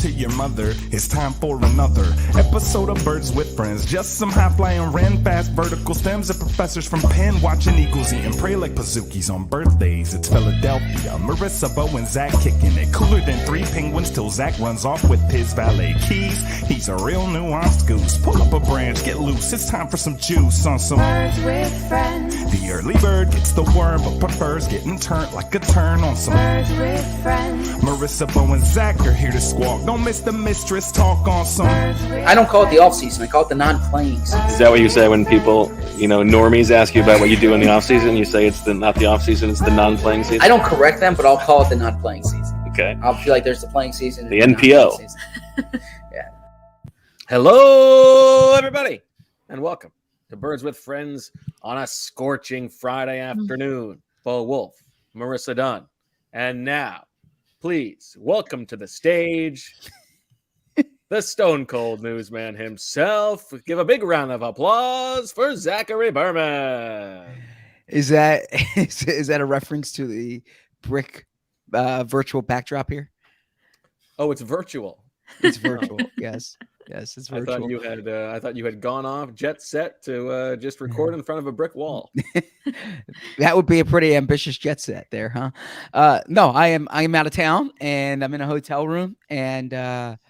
to your mother. It's time for another episode of Birds with Friends. Just some high-flying, ran fast vertical stems of professors from Penn watching eagles eat and pray like Pazookies on birthdays. It's Philadelphia. Marissa, Bo, and Zach kicking it. Cooler than 3 penguins till Zach runs off with his valet keys. He's a real nuanced goose. Pull up a branch, get loose. It's time for some juice on some Birds with Friends. The early bird gets the worm but prefers getting turned like a turn on some Birds with Friends. Marissa, Bo, and Zach are here to squawk. Don't miss the mistress talk on some. I don't call it the off-season. I call it the non-playing season. Is that what you say when people, normies ask you about what you do in the off-season? You say it's not the off-season, it's the non-playing season? I don't correct them, but I'll call it the non-playing season. Okay. I'll feel like there's the playing season. The NPO. Yeah. Hello, everybody, and welcome to Birds with Friends on a scorching Friday afternoon. Bo Wulf, Marissa Dunn, and now, please welcome to the stage the Stone Cold Newsman himself. Give a big round of applause for Zachary Berman. Is that a reference to the brick virtual backdrop here? Oh, it's virtual. It's virtual. Yes, it's virtual. I thought you had gone off jet set to just record in front of a brick wall. That would be a pretty ambitious jet set there, huh? No, I am out of town and I'm in a hotel room, and to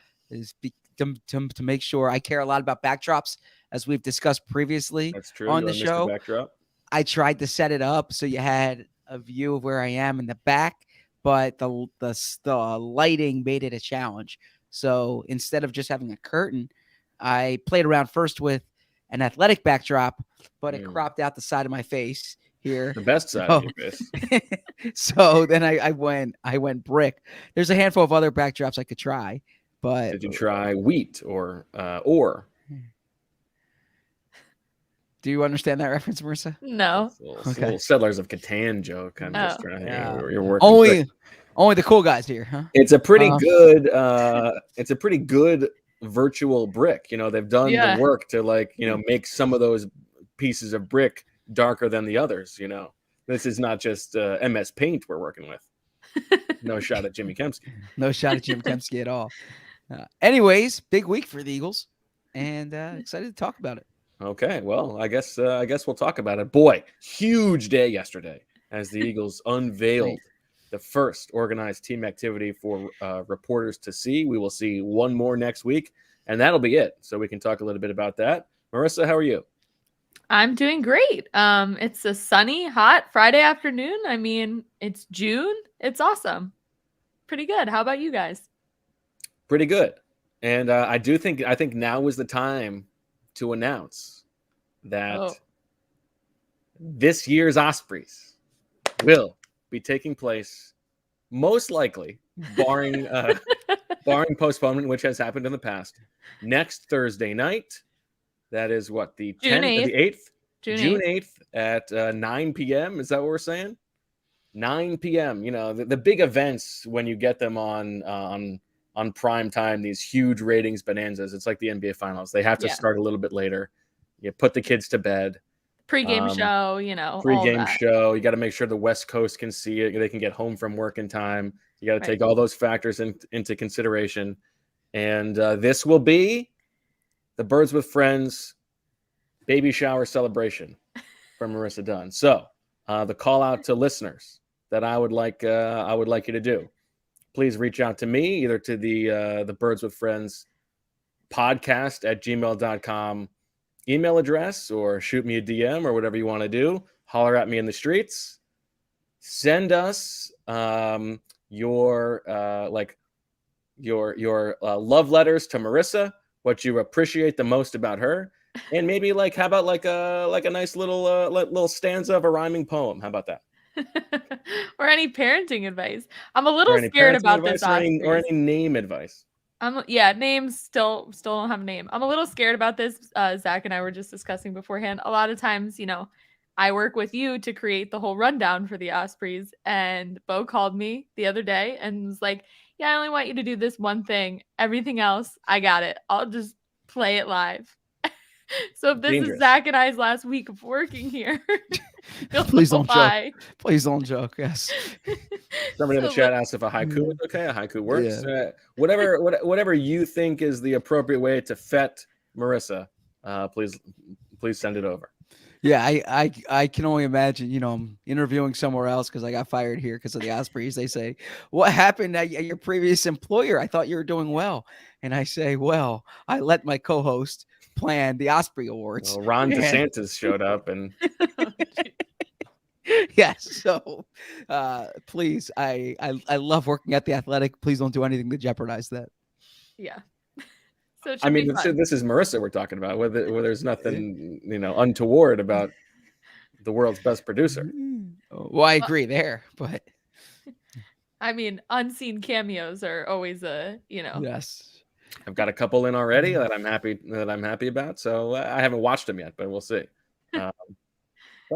make sure I care a lot about backdrops, as we've discussed previously. That's true. On the show. I tried to set it up so you had a view of where I am in the back, but the lighting made it a challenge. So instead of just having a curtain, I played around first with an athletic backdrop, but it cropped out the side of my face here. The best side of your face. So then I went brick. There's a handful of other backdrops I could try, but did you try wheat or? Do you understand that reference, Marissa? No. Little Settlers of Catan joke. I'm just trying. You're working. Only the cool guys here, huh? It's a pretty good. It's a pretty good virtual brick. They've done the work to make some of those pieces of brick darker than the others. This is not just MS Paint we're working with. No shot at Jimmy Kempski. No shot at Jim Kempski at all. Anyways, big week for the Eagles, and excited to talk about it. Okay, well, I guess we'll talk about it. Boy, huge day yesterday as the Eagles unveiled the first organized team activity for reporters to see. We will see one more next week, and that'll be it. So we can talk a little bit about that. Marissa, how are you? I'm doing great. It's a sunny, hot Friday afternoon. I mean, it's June. It's awesome. Pretty good. How about you guys? Pretty good. And I think now is the time to announce that this year's Ospreys will be taking place, most likely, barring postponement, which has happened in the past, next Thursday night. That is what, the 10th, the 8th? June 8th at 9 p.m. Is that what we're saying? 9 p.m. The big events when you get them on prime time, these huge ratings bonanzas. It's like the NBA Finals. They have to start a little bit later. You put the kids to bed. Pre-game show, Pre-game show. You got to make sure the West Coast can see it. They can get home from work in time. You got to take all those factors into consideration. And this will be the Birds with Friends baby shower celebration from Marissa Dunn. So the call out to listeners that I would like you to do. Please reach out to me, either to the Birds with Friends podcast at gmail.com email address, or shoot me a DM, or whatever you want to do. Holler at me in the streets. Send us your love letters to Marissa, what you appreciate the most about her, and maybe how about a nice little stanza of a rhyming poem. How about that? Or any parenting advice. I'm a little scared about this. Or any name advice. Names still don't have a name. I'm a little scared about this. Zach and I were just discussing beforehand. A lot of times, I work with you to create the whole rundown for the Ospreys, and Bo called me the other day and was like, yeah, I only want you to do this one thing. Everything else, I got it. I'll just play it live. So if this is Zach and I's last week of working here, Please don't joke. Why? Please don't joke. Yes. Somebody in the So chat asked if a haiku was okay. A haiku works. Whatever you think is the appropriate way to fet Marissa, please send it over. Yeah, I can only imagine, I'm interviewing somewhere else because I got fired here because of the Ospreys. They say, what happened at your previous employer? I thought you were doing well. And I say, well, I let my co-host plan the Osprey Awards. Well, Ron DeSantis showed up and yes. So please, I love working at the Athletic. Please don't do anything to jeopardize that. Yeah. So it I should mean, be fun. this is Marissa we're talking about. Where there's nothing, untoward about the world's best producer. Well, I agree there, but I mean, unseen cameos are always yes. I've got a couple in already that I'm happy about. So I haven't watched them yet, but we'll see. But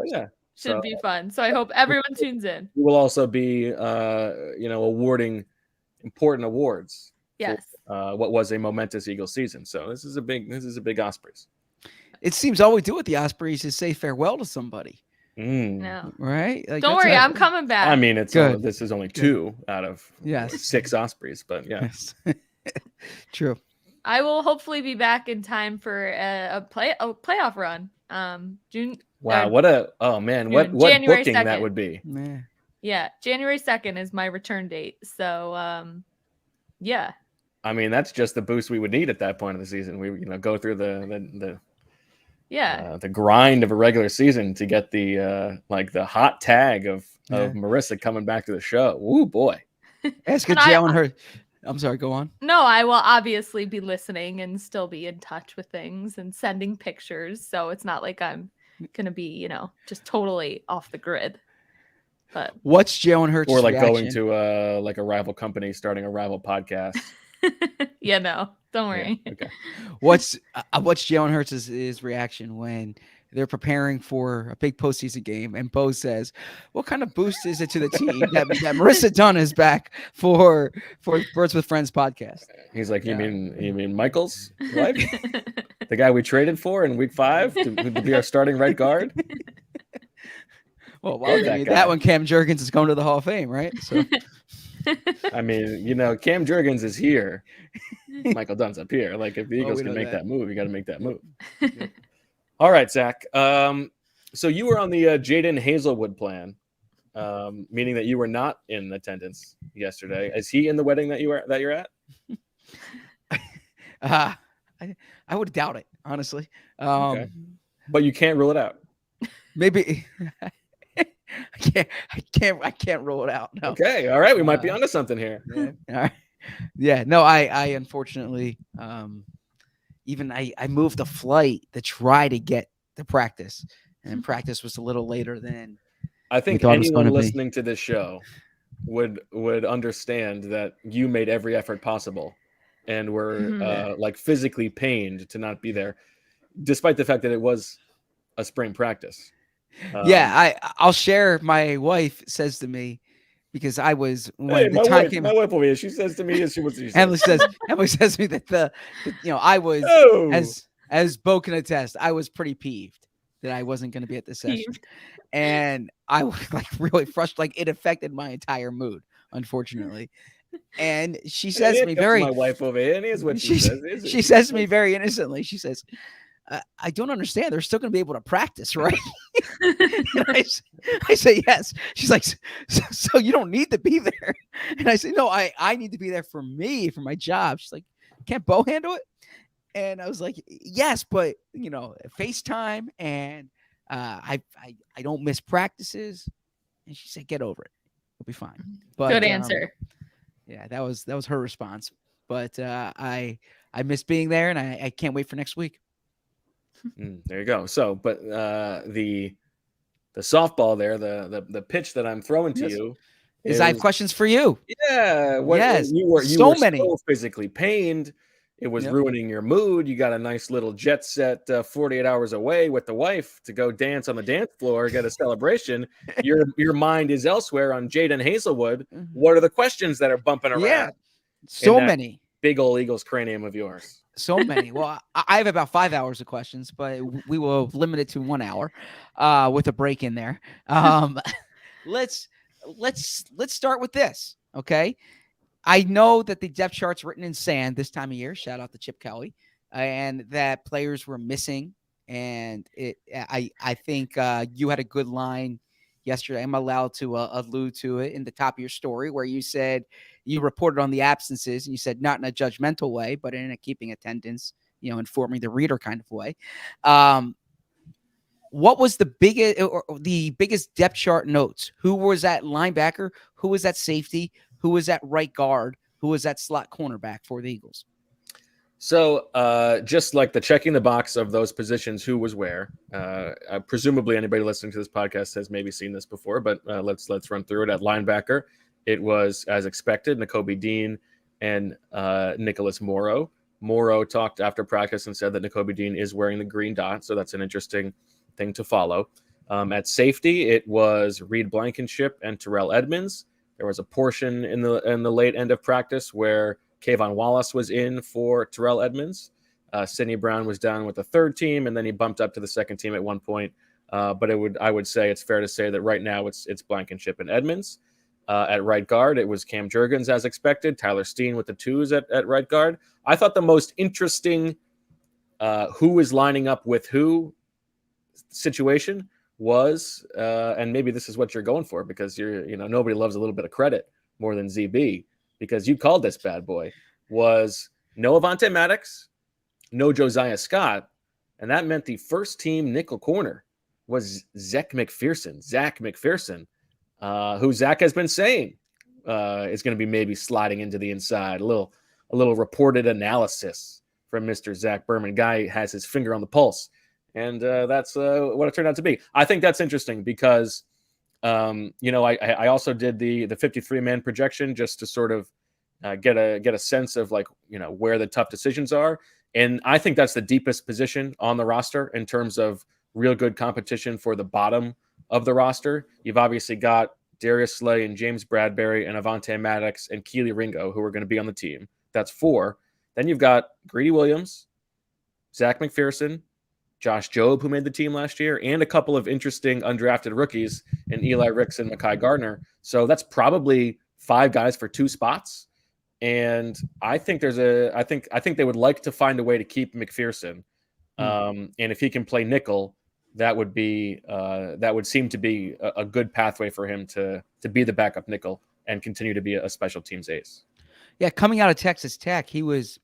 yeah, should be fun. So I hope everyone tunes in. We will also be, awarding important awards. Yes. For, what was a momentous Eagles season. So this is a big Ospreys. It seems all we do with the Ospreys is say farewell to somebody. No. Right? Like, don't worry, I'm coming back. I mean, Good. This is only 2 out of 6 Ospreys, but yeah. Yes. True. I will hopefully be back in time for a playoff run. June. Wow, what January booking 2nd. that would be. Yeah, January 2nd is my return date. So yeah. I mean, that's just the boost we would need at that point of the season. We go through the grind of a regular season to get the the hot tag of Marissa coming back to the show. Ooh boy. Ask Jalen Hurts. I'm sorry, go on. No, I will obviously be listening and still be in touch with things and sending pictures. So it's not like I'm gonna be, just totally off the grid. But what's Jalen Hurts' or reaction? going to a rival company, starting a rival podcast? Yeah, no, don't worry. Yeah, okay. What's Jalen Hurts' reaction when they're preparing for a big postseason game and Bo says, "What kind of boost is it to the team that Marissa Dunn is back for Birds with Friends podcast?" He's like, "You mean Michael's wife, the guy we traded for in week 5 to be our starting right guard?" Well, that one, Cam Jurgens is going to the Hall of Fame, right? So. I mean, Cam Jurgens is here. Michael Dunn's up here. Like, if the Eagles can make that move, you got to make that move. Yeah. All right, Zach. So you were on the Jaden Hazelwood plan, meaning that you were not in attendance yesterday. Is he in the wedding that you're at? I would doubt it, honestly. Okay. But you can't rule it out. Maybe. I can't rule it out. No. Okay. All right. We might be onto something here. Yeah. All right. Yeah. No, I unfortunately, even I moved the flight to try to get to practice, and practice was a little later than I think anyone listening to this show would understand that you made every effort possible and were physically pained to not be there, despite the fact that it was a spring practice. I'll share. My wife says to me, because I was when my the time wife, came. My wife over here, she says to me, Emily says to me that I was as Bo can attest, I was pretty peeved that I wasn't going to be at the session, and I was really frustrated. It affected my entire mood, unfortunately. And she says to me my wife over here, and here's what she says. She says to me very innocently, she says, I don't understand. They're still going to be able to practice, right? And I say, yes. She's like, so you don't need to be there. And I say, no, I need to be there for me, for my job. She's like, can't Bo handle it? And I was like, yes, but FaceTime and I don't miss practices. And she said, get over it. It'll be fine. But, good answer. Yeah, that was her response. But I miss being there, and I can't wait for next week. There you go. So, but the softball there, the pitch that I'm throwing to you is I have questions for you. Yeah. Yes. You were so physically pained. It was ruining your mood. You got a nice little jet set 48 hours away with the wife to go dance on the dance floor, get a celebration. Your mind is elsewhere on Jaden Hazelwood. What are the questions that are bumping around? Yeah. So many. Big old Eagles cranium of yours. So many. Well, I have about 5 hours of questions, but we will limit it to 1 hour with a break in there. Let's start with this. Okay. I know that the depth chart's written in sand this time of year. Shout out to Chip Kelly, and that players were missing. And I think you had a good line yesterday. I'm allowed to allude to it in the top of your story where you said you reported on the absences and you said not in a judgmental way, but in a keeping attendance, informing the reader kind of way. What was the biggest depth chart notes? Who was that linebacker? Who was that safety? Who was that right guard? Who was that slot cornerback for the Eagles? So just like the checking the box of those positions, who was where. Presumably anybody listening to this podcast has maybe seen this before, but let's run through it. At linebacker, it was, as expected, Nakobe Dean and Nicholas Morrow. Morrow talked after practice and said that Nakobe Dean is wearing the green dot, so that's an interesting thing to follow. At safety, it was Reed Blankenship and Terrell Edmonds. There was a portion in the late end of practice where Kayvon Wallace was in for Terrell Edmonds. Sidney Brown was down with the third team, and then he bumped up to the second team at one point. But I would say it's fair to say that right now it's Blankenship and Edmonds. At right guard, it was Cam Jurgens as expected. Tyler Steen with the twos at right guard. I thought the most interesting who is lining up with who situation was, and maybe this is what you're going for because nobody loves a little bit of credit more than ZB because you called this bad boy, was no Avonte Maddox, no Josiah Scott, and that meant the first team nickel corner was Zach McPherson, who Zach has been saying is going to be maybe sliding into the inside. A little reported analysis from Mr. Zach Berman. Guy has his finger on the pulse. And that's what it turned out to be. I think that's interesting because, I also did the 53-man projection just to sort of get a sense of where the tough decisions are. And I think that's the deepest position on the roster in terms of real good competition for the bottom of the roster. You've obviously got Darius Slay and James Bradbury and Avonte Maddox and Keely Ringo who are going to be on the team. That's 4. Then you've got Greedy Williams, Zach McPherson, Josh Jobe, who made the team last year, and a couple of interesting undrafted rookies in Eli Ricks and Mekhi Gardner. So that's probably 5 guys for 2 spots. And I think I think they would like to find a way to keep McPherson. And if he can play nickel, that would seem to be a good pathway for him to be the backup nickel and continue to be a special teams ace. Yeah, coming out of Texas Tech, he was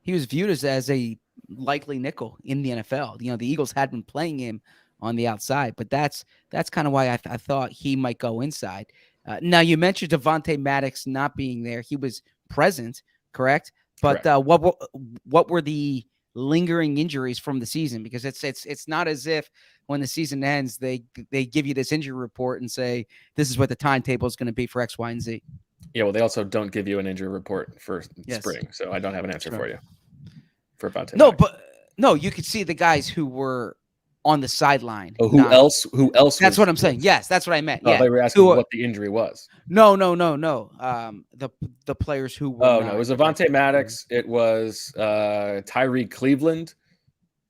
viewed as a likely nickel in the NFL. The Eagles had been playing him on the outside, but that's kind of why I thought he might go inside. Now you mentioned Avonte Maddox not being there. He was present, correct? But correct. What were the lingering injuries from the season? Because it's not as if when the season ends they give you this injury report and say this is what the timetable is going to be for X, Y, and Z. Yeah, well, they also don't give you an injury report for spring, so I don't have an answer for you. For Avonte Maddox. You could see the guys who were on the sideline. Oh, who else? That's what I'm saying. Yes, that's what I meant. Oh, yeah, they were asking what the injury was. No. The players who were. Oh no, it was Avonte Maddox. It was Tyree Cleveland,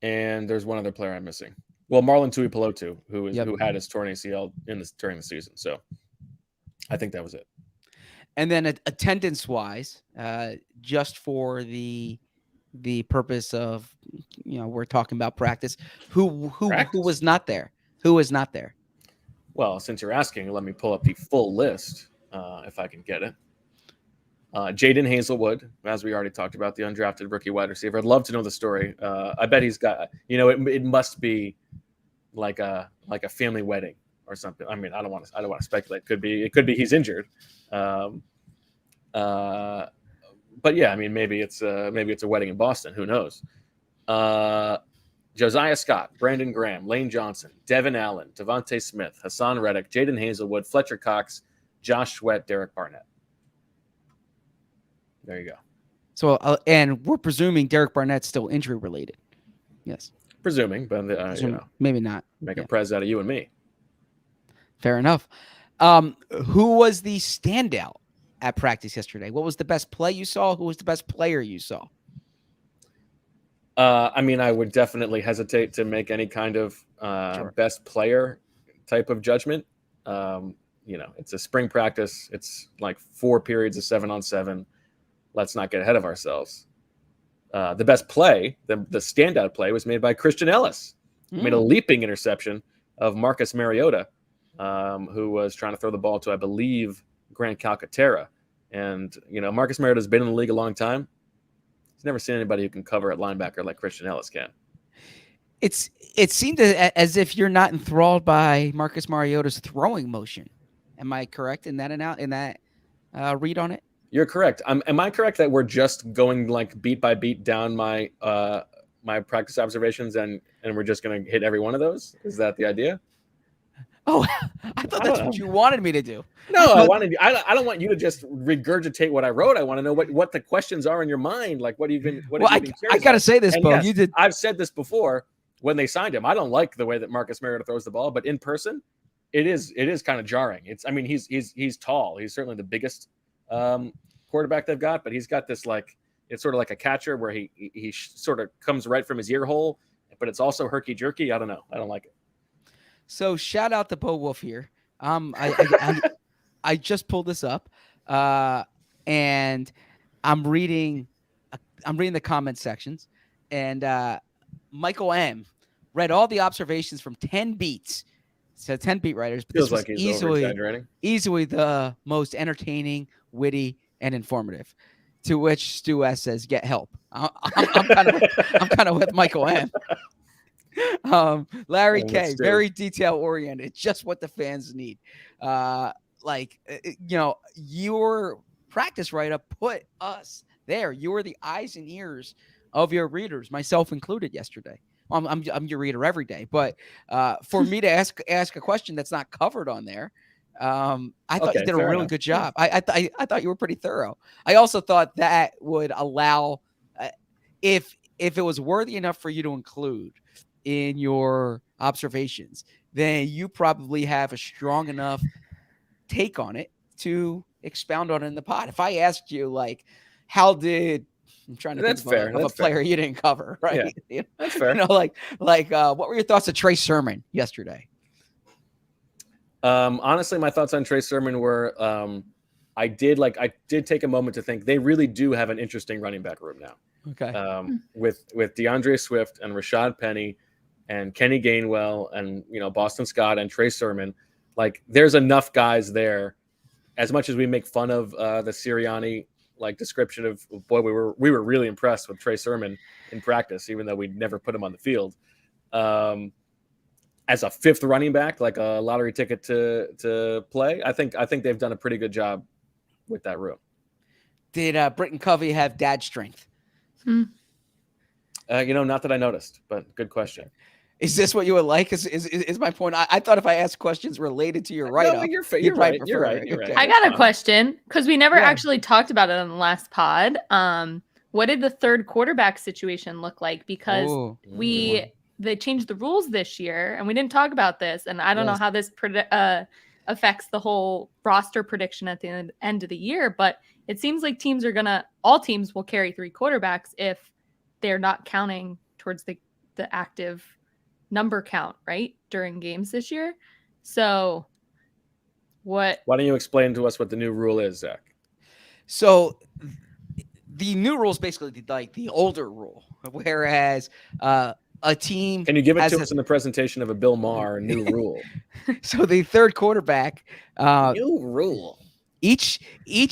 and there's one other player I'm missing. Well, Marlon Tuipulotu, who had his torn ACL during the season. So, I think that was it. And then attendance wise, just for the purpose of we're talking about practice. Who was not there? Who was not there? Well, since you're asking, let me pull up the full list if I can get it. Jaden Hazelwood, as we already talked about, the undrafted rookie wide receiver. I'd love to know the story. I bet he's got. It must be like a family wedding or something. I mean, I don't want to speculate. It could be he's injured. But yeah, I mean, maybe it's a wedding in Boston. Who knows? Josiah Scott, Brandon Graham, Lane Johnson, Devin Allen, Devontae Smith, Hassan Reddick, Jaden Hazelwood, Fletcher Cox, Josh Sweat, Derek Barnett. There you go. So, and we're presuming Derek Barnett's still injury related. Yes. Presuming, but maybe not. Make a prez out of you and me. Fair enough. Who was the standout at practice yesterday? What was the best play you saw? Who was the best player you saw? I mean, I would definitely hesitate to make any kind of best player type of judgment. It's a spring practice. It's like 4 periods of 7-on-7. Let's not get ahead of ourselves. The best play, the standout play, was made by Christian Ellis. He made a leaping interception of Marcus Mariota, who was trying to throw the ball to, I believe, Grant Calcaterra. And, Marcus Mariota's been in the league a long time. He's never seen anybody who can cover at linebacker like Christian Ellis can. It seemed as if you're not enthralled by Marcus Mariota's throwing motion. Am I correct in that read on it? You're correct. Am I correct that we're just going like beat by beat down my my practice observations and we're just going to hit every one of those? Is that the idea? Oh, I thought that's what you wanted me to do. No, I don't want you to just regurgitate what I wrote. I want to know what the questions are in your mind. Like, what have you been I got to say this, Bo. Yes, you did. I've said this before when they signed him. I don't like the way that Marcus Mariota throws the ball, but in person, it is kind of jarring. He's tall. He's certainly the biggest quarterback they've got, but he's got this it's sort of like a catcher where he sort of comes right from his ear hole, but it's also herky jerky. I don't know. I don't like it. So shout out to Bo Wulf here. I just pulled this up, and I'm reading the comment sections, and Michael M read all the observations from 10 beats. So 10 beat writers, but feels this was like he's over-exaggerating. Easily the most entertaining, witty, and informative. To which Stu S says, "Get help." I'm kind of with Michael M. Larry K, very detail oriented, just what the fans need. Your practice write-up put us there. You were the eyes and ears of your readers, myself included, yesterday. I'm your reader every day, but for me to ask a question that's not covered on there, I thought you did a really good job. I thought you were pretty thorough. I also thought that would allow, if it was worthy enough for you to include in your observations, then you probably have a strong enough take on it to expound on it in the pod. If I asked you, like, how did I'm trying to think of a player you didn't cover, right? Yeah, that's fair. What were your thoughts of Trey Sermon yesterday? Honestly, my thoughts on Trey Sermon were I did take a moment to think they really do have an interesting running back room now. Okay. With DeAndre Swift and Rashad Penny and Kenny Gainwell and Boston Scott and Trey Sermon, like there's enough guys there. As much as we make fun of the Sirianni description of, boy, we were really impressed with Trey Sermon in practice, even though we never put him on the field. As a fifth running back, like a lottery ticket to play, I think they've done a pretty good job with that room. Did Britton Covey have dad strength? Not that I noticed, but good question. Is this what you would like? Is my point? I thought if I asked questions related to your write-up, you're right. You're right. I got a question because we never actually talked about it on the last pod. What did the third quarterback situation look like? Because they changed the rules this year, and we didn't talk about this. And I don't know how this affects the whole roster prediction at the end of the year, but it seems like all teams will carry 3 quarterbacks if they're not counting towards the active number count, right, during games this year. So why don't you explain to us what the new rule is, Zach? So the new rule is basically like the older rule, whereas a team. Can you give it to us in the presentation of a Bill Maher new rule? So the third quarterback. New rule. Each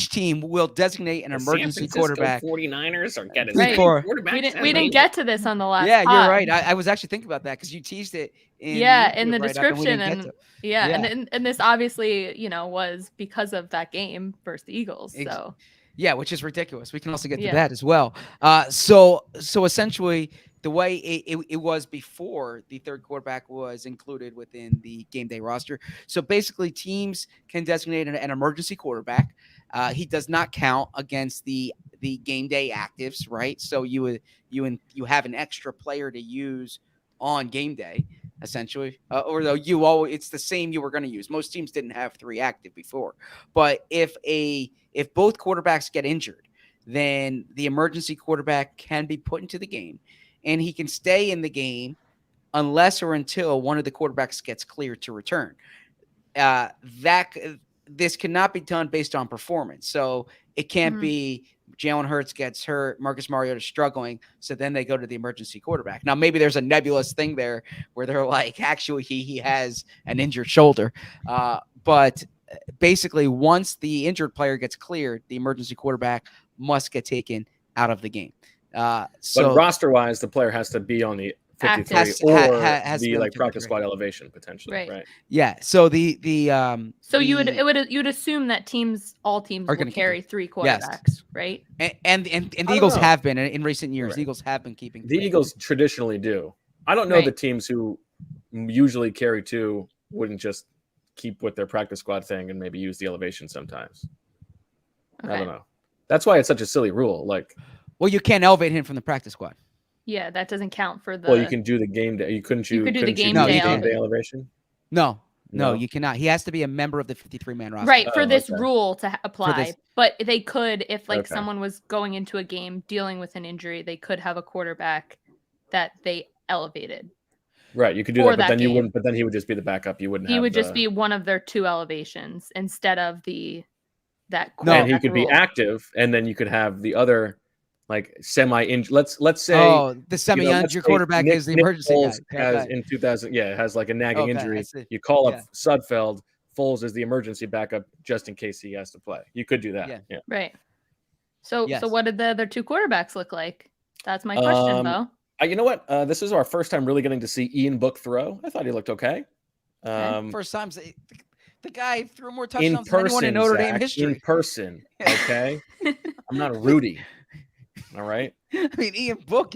team will designate an emergency quarterback. 49ers are getting quarterbacks. We didn't get to this on the last. Yeah, you're right. I was actually thinking about that because you teased it. In the description, and this obviously was because of that game versus the Eagles. So yeah, which is ridiculous. We can also get to that as well. So essentially, the way it was before the third quarterback was included within the game day roster. So basically, teams can designate an emergency quarterback. He does not count against the game day actives, right? So you have an extra player to use on game day, essentially. Although it's the same you were going to use. Most teams didn't have 3 active before, but if both quarterbacks get injured, then the emergency quarterback can be put into the game. and he can stay in the game unless or until one of the quarterbacks gets cleared to return. This cannot be done based on performance. So it can't be Jalen Hurts gets hurt, Marcus Mariota struggling, so then they go to the emergency quarterback. Now, maybe there's a nebulous thing there where they're like, actually, he has an injured shoulder. But basically, once the injured player gets cleared, the emergency quarterback must get taken out of the game. But roster-wise, the player has to be on the 53 has be to like be practice squad elevation potentially, right? Yeah. So you would assume that all teams will carry 3 quarterbacks, right? And the Eagles have been in recent years. The Eagles have been keeping. The Eagles traditionally do. I don't know the teams who usually carry 2 wouldn't just keep with their practice squad thing and maybe use the elevation sometimes. Okay. I don't know. That's why it's such a silly rule. Like, well, you can't elevate him from the practice squad. Yeah, that doesn't count for the. Well, you can do the game day. You couldn't do the game day elevation. No, you cannot. He has to be a member of the 53-man roster. Right, for this rule to apply. But they could, if someone was going into a game dealing with an injury, they could have a quarterback that they elevated. Right, you could do that, but then you wouldn't. But then he would just be the backup. You wouldn't. He would just be one of their 2 elevations instead of that. No, and he could be active, and then you could have the other. Like semi-injured. Let's say the semi-injured quarterback is the emergency guy. Has in 2000, has like a nagging injury. You call up Sudfeld. Foles is the emergency backup just in case he has to play. You could do that. Yeah. Right. So what did the other 2 quarterbacks look like? That's my question, though. You know what? This is our first time really getting to see Ian Book throw. I thought he looked okay. First time. The guy threw more touchdowns than anyone in Notre Dame history. In person, okay. I'm not Rudy. All right. I mean, Ian Book.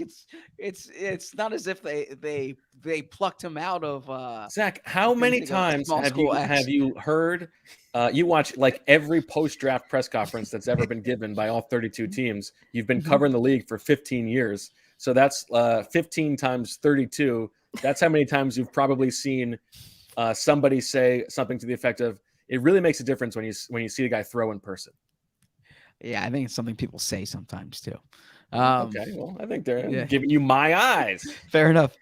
It's not as if they plucked him out of. Zach, how many times have you heard? You watch like every post-draft press conference that's ever been given by all 32 teams. You've been covering the league for 15 years, so that's 15 times 32. That's how many times you've probably seen somebody say something to the effect of, "It really makes a difference when you see a guy throw in person." Yeah, I think it's something people say sometimes too. Okay, well, I think they're giving you my eyes. Fair enough.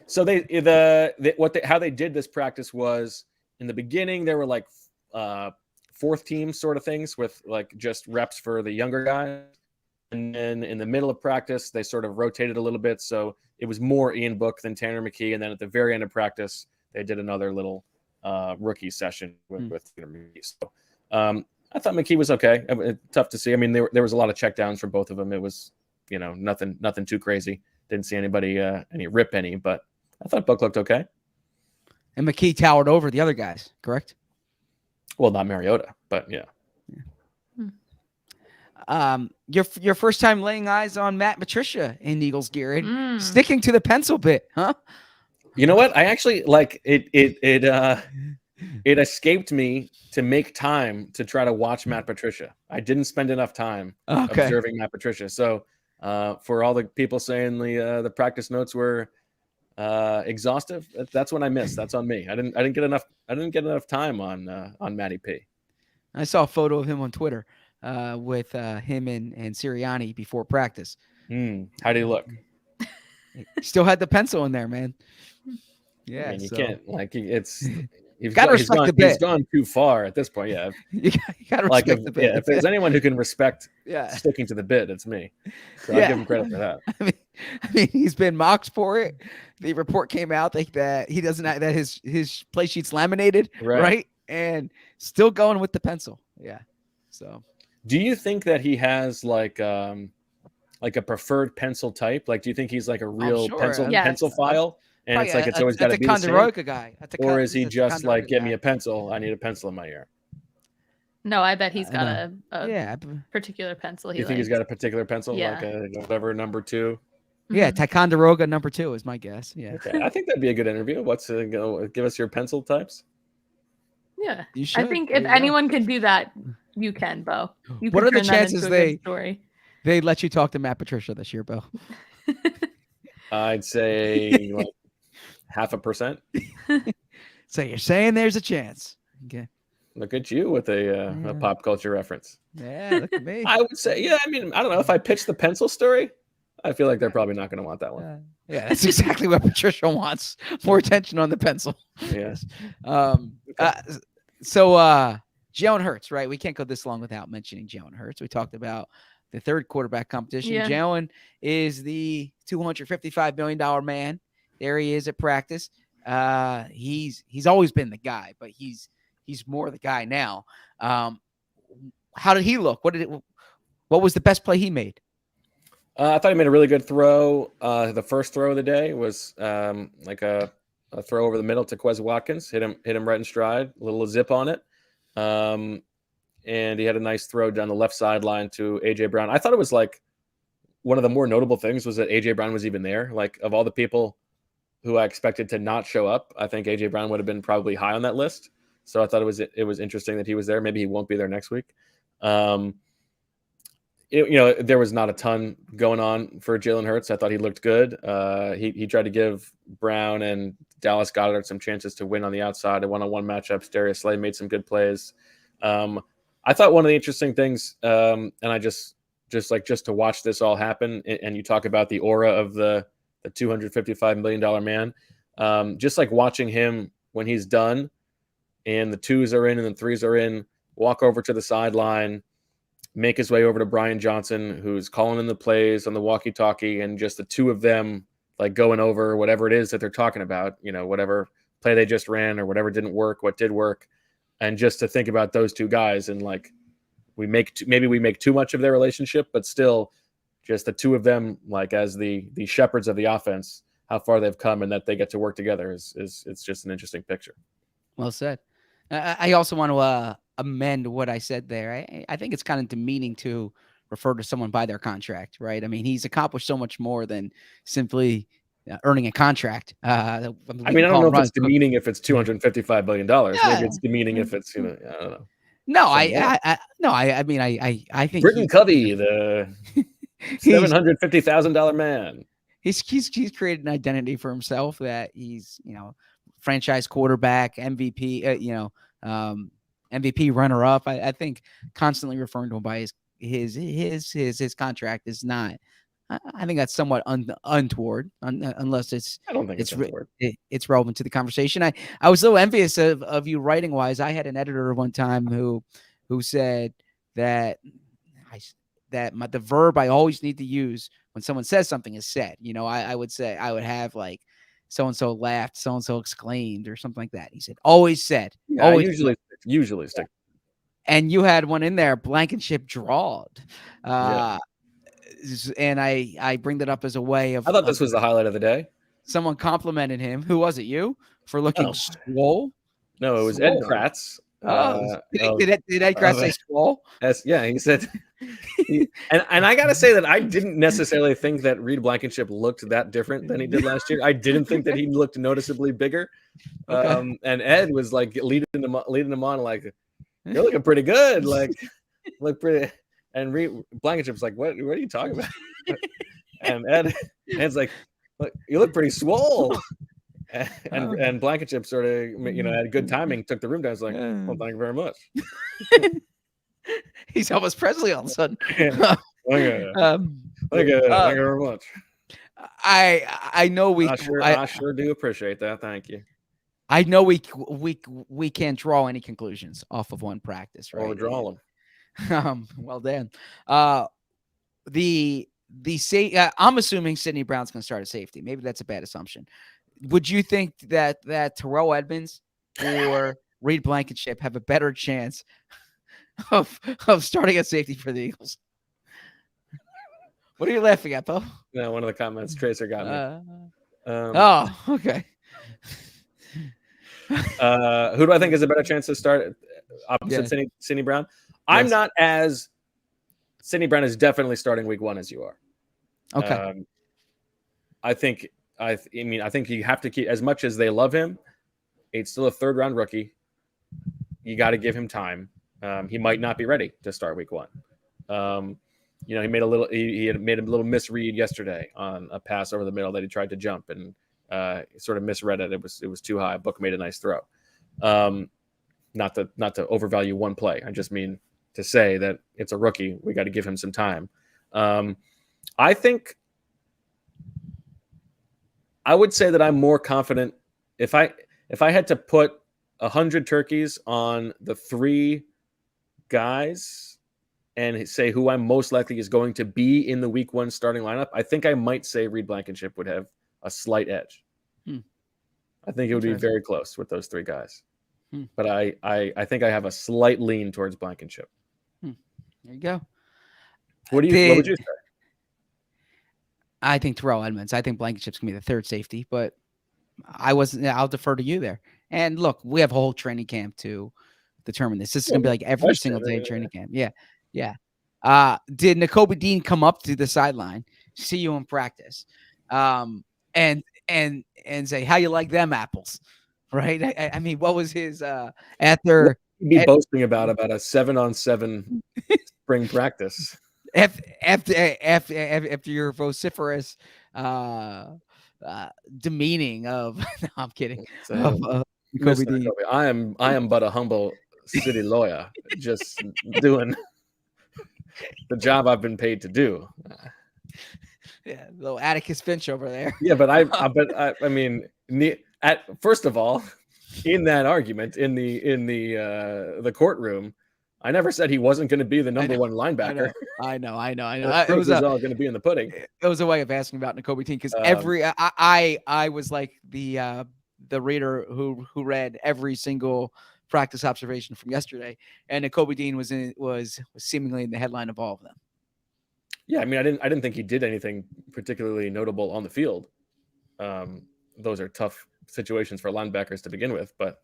So how they did this practice was in the beginning there were like 4th team sort of things with like just reps for the younger guys, and then in the middle of practice they sort of rotated a little bit, so it was more Ian Book than Tanner McKee, and then at the very end of practice they did another little rookie session with Tanner McKee. So I thought McKee was okay. Tough to see. I mean, there was a lot of checkdowns from both of them. It was, nothing too crazy. Didn't see anybody rip any, but I thought Book looked okay. And McKee towered over the other guys, correct? Well, not Mariota, but yeah. Your first time laying eyes on Matt Patricia in Eagles gear, and sticking to the pencil bit, huh? You know what? I actually like it. It escaped me to make time to try to watch Matt Patricia. I didn't spend enough time observing Matt Patricia. So for all the people saying the practice notes were exhaustive, that's what I missed. That's on me. I didn't get enough time on Matty P. I saw a photo of him on Twitter with him and Sirianni before practice. How do you look? He still had the pencil in there, man. Yeah, I mean, you can't it's. You've got to respect the bit. He's gone too far at this point. Yeah, you got to respect the bit. Yeah, if there's anyone who can respect sticking to the bit, it's me. So I'll give him credit for that. I mean, he's been mocked for it. The report came out that he doesn't that his play sheet's laminated, right? And still going with the pencil. Yeah. So, do you think that he has like a preferred pencil type? Like, do you think he's like a real pencil file? And it's like it's always got to be the same. Guy. Or is he just like, get me a pencil? I need a pencil in my ear. No, I bet he's got a particular pencil. You think he's got a particular pencil? Yeah. Like whatever, number 2? Yeah, Ticonderoga number 2 is my guess. Yeah. Okay. I think that'd be a good interview. Give us your pencil types? Yeah. You should. I think if anyone can do that, you can, Bo. What are the chances they let you talk to Matt Patricia this year, Bo? I'd say 0.5%. So you're saying there's a chance? Okay. Look at you with a pop culture reference. Yeah, look at me. I would say, I mean, I don't know if I pitched the pencil story. I feel like they're probably not going to want that one. Yeah, that's exactly what Patricia wants. More attention on the pencil. Yes. So Jalen Hurts, right? We can't go this long without mentioning Jalen Hurts. We talked about the third quarterback competition. Yeah. Jalen is the $255 million man. There he is at practice. He's always been the guy, but he's more the guy now. How did he look? What was the best play he made? I thought he made a really good throw. The first throw of the day was like a throw over the middle to Quez Watkins. Hit him right in stride. A little zip on it. And he had a nice throw down the left sideline to A.J. Brown. I thought it was like one of the more notable things was that A.J. Brown was even there. Like, of all the people who I expected to not show up, I think A.J. Brown would have been probably high on that list. So I thought it was interesting that he was there. Maybe he won't be there next week. There was not a ton going on for Jalen Hurts. I thought he looked good. He tried to give Brown and Dallas Goedert some chances to win on the outside in one-on-one matchups. Darius Slay made some good plays. I thought one of the interesting things, and I just to watch this all happen, and you talk about the aura of the $255 million man, just like watching him when he's done and the twos are in and the threes are in, walk over to the sideline, make his way over to Brian Johnson, who's calling in the plays on the walkie-talkie, and just the two of them like going over whatever it is that they're talking about, whatever play they just ran or whatever didn't work, what did work. And just to think about those two guys and like maybe we make too much of their relationship, but still just the two of them, like as the shepherds of the offense, how far they've come and that they get to work together is it's just an interesting picture. Well said. I also want to amend what I said there. I think it's kind of demeaning to refer to someone by their contract, right? I mean, he's accomplished so much more than simply earning a contract. I don't know if it's demeaning if it's $255 billion. Yeah. Maybe it's demeaning if it's, I don't know. No, I mean, I think Britton Covey, the $750,000 man. He's created an identity for himself that he's, franchise quarterback, MVP, MVP runner up. I think constantly referring to him by his contract is not. I think that's somewhat untoward, unless it's. I don't think it's untoward. It's relevant to the conversation. I was so envious of you writing wise. I had an editor one time who said that the verb I always need to use when someone says something is said. I would say I would have like so-and-so laughed, so-and-so exclaimed or something like that. He said, always said. Yeah, always usually stick. And you had one in there, Blankenship drawed. And I bring that up as a way of. I thought this was the highlight of the day. Someone complimented him. Who was it? You? For looking swole? No, it was Ed Kratz. Did Ed Kratz say swole? Yeah, he said. And I got to say that I didn't necessarily think that Reed Blankenship looked that different than he did last year. I didn't think that he looked noticeably bigger. Okay. And Ed was like leading him on like, you're looking pretty good. Like, look pretty. And Blankenship's like, what are you talking about? And Ed's like, look, you look pretty swole. And Blankenship sort of, had good timing, took the room down. I was like, well, thank you very much. He's Elvis Presley all of a sudden. Thank you very much. I know I sure do appreciate that. Thank you. I know we can't draw any conclusions off of one practice, right? Or draw them. Well done. I'm assuming Sidney Brown's going to start at safety. Maybe that's a bad assumption. Would you think that Terrell Edmonds or Reed Blankenship have a better chance of starting at safety for the Eagles? What are you laughing at, Bo? No, one of the comments Tracer got me. Okay. Who do I think has a better chance to start opposite Sidney Brown? I'm not as Sidney Brown is definitely starting week 1 as you are. Okay. I think you have to keep, as much as they love him, it's still a 3rd round rookie. You got to give him time. He might not be ready to start week 1. He made a little misread yesterday on a pass over the middle that he tried to jump and sort of misread it. It was too high. Book made a nice throw. Not to overvalue one play. I just mean to say that it's a rookie. We got to give him some time. I think I would say that I'm more confident if I had to put 100 turkeys on the 3 guys and say who I'm most likely is going to be in the week 1 starting lineup, I think I might say Reed Blankenship would have a slight edge. I think it would be very close with those 3 guys. But I think I have a slight lean towards Blankenship. There you go. What would you say? I think Terrell Edmonds. I think Blankenship's gonna be the 3rd safety, but I'll defer to you there. And look, we have a whole training camp to determine this. This is gonna be like every single day of training camp. Yeah. Did Nakobe Dean come up to the sideline, see you in practice, and say how you like them apples, right? I mean, what was his after? Be boasting about a 7-on-7 spring practice. After your vociferous demeaning of no, I'm kidding. Mr. Kobe, I am but a humble city lawyer, just doing the job I've been paid to do. Yeah, little Atticus Finch over there. Yeah, but I mean, first of all, in that argument in the courtroom, I never said he wasn't going to be the number 1 linebacker. I know. It was all going to be in the pudding. It was a way of asking about Nakobe Dean because I was like the reader who read every single practice observation from yesterday, and Nakobe Dean was seemingly in the headline of all of them. Yeah, I mean, I didn't think he did anything particularly notable on the field. Those are tough situations for linebackers to begin with, but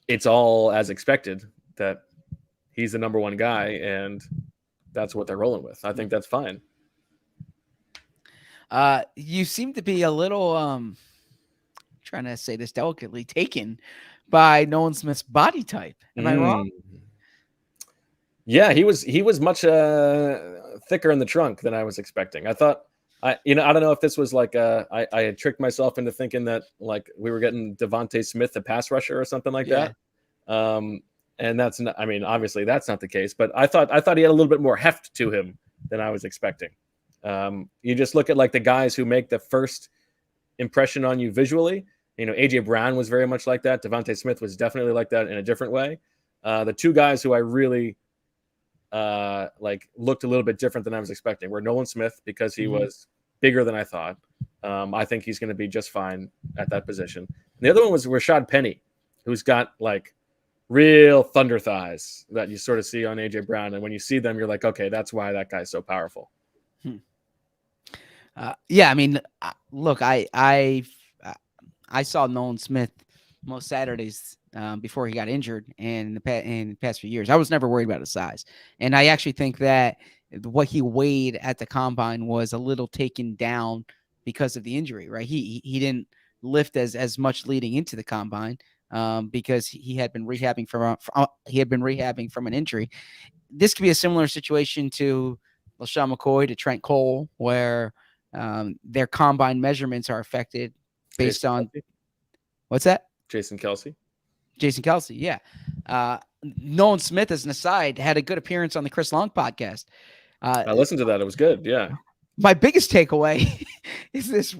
it's all as expected that he's the number 1 guy, and that's what they're rolling with. I think that's fine. You seem to be a little trying to say this delicately, taken by Nolan Smith's body type. Am I wrong? Yeah, he was much thicker in the trunk than I was expecting. I thought, I don't know if this was like I had tricked myself into thinking that like we were getting Devontae Smith, the pass rusher, or something like that. And that's not, I mean, obviously that's not the case, but I thought he had a little bit more heft to him than I was expecting. You just look at like the guys who make the first impression on you visually. AJ Brown was very much like that. Devontae Smith was definitely like that in a different way. The 2 guys who I really looked a little bit different than I was expecting were Nolan Smith, because he was bigger than I thought. I think he's going to be just fine at that position. And the other one was Rashad Penny, who's got like real thunder thighs that you sort of see on AJ Brown. And when you see them, you're like, okay, that's why that guy's so powerful. Yeah, I mean, look, I saw Nolan Smith most Saturdays before he got injured in the past few years. I was never worried about his size. And I actually think that what he weighed at the combine was a little taken down because of the injury, right? He didn't lift as much leading into the combine because he had been rehabbing from an injury. This could be a similar situation to LaShawn McCoy, to Trent Cole, where their combine measurements are affected based on what's that? Jason Kelsey, yeah. Nolan Smith, as an aside, had a good appearance on the Chris Long podcast. I listened to that. It was good. Yeah. My biggest takeaway is this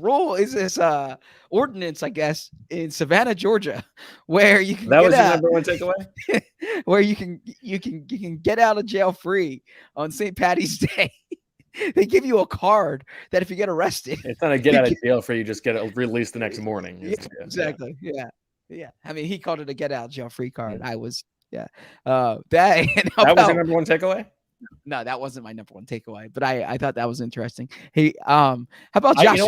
ordinance, I guess, in Savannah, Georgia, where you can that was your number 1 takeaway, where you can get out of jail free on St. Patty's Day. They give you a card that if you get arrested, it's not a get out of jail free. You just get released the next morning. Yeah, exactly. Yeah. I mean, he called it a get out jail free card. I was, that was your number 1 takeaway. No, that wasn't my number 1 takeaway, but I thought that was interesting. Hey, how about Josh?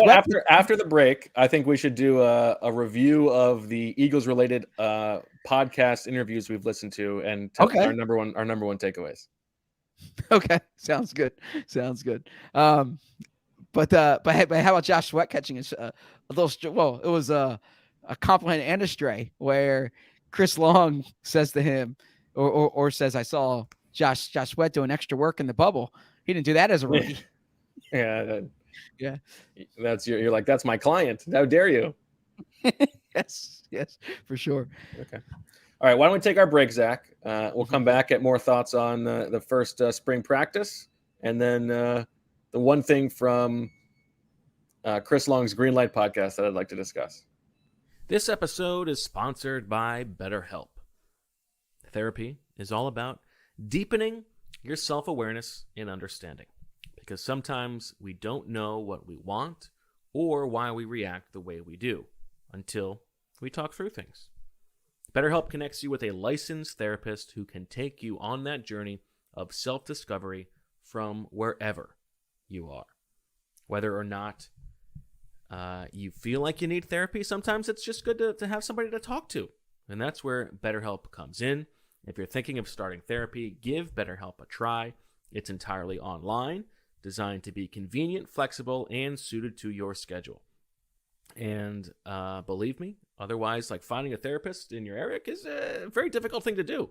After the break, I think we should do a review of the Eagles related podcast interviews we've listened to and tell our number one takeaways. Okay, sounds good. But how about Josh Sweat catching a little? Well, it was a compliment and a stray where Chris Long says to him, or says, "I saw Josh Sweat doing extra work in the bubble. He didn't do that as a rookie." Yeah. That's you're like, that's my client. How dare you? Yes, for sure. Okay. All right. Why don't we take our break, Zach? We'll come back at more thoughts on the first spring practice, and then the one thing from Chris Long's Green Light podcast that I'd like to discuss. This episode is sponsored by BetterHelp. Therapy is all about deepening your self-awareness and understanding, because sometimes we don't know what we want or why we react the way we do until we talk through things. BetterHelp connects you with a licensed therapist who can take you on that journey of self-discovery from wherever you are. Whether or not you feel like you need therapy, sometimes it's just good to have somebody to talk to. And that's where BetterHelp comes in. If you're thinking of starting therapy, give BetterHelp a try. It's entirely online, designed to be convenient, flexible, and suited to your schedule. And believe me, otherwise, like finding a therapist in your area is a very difficult thing to do.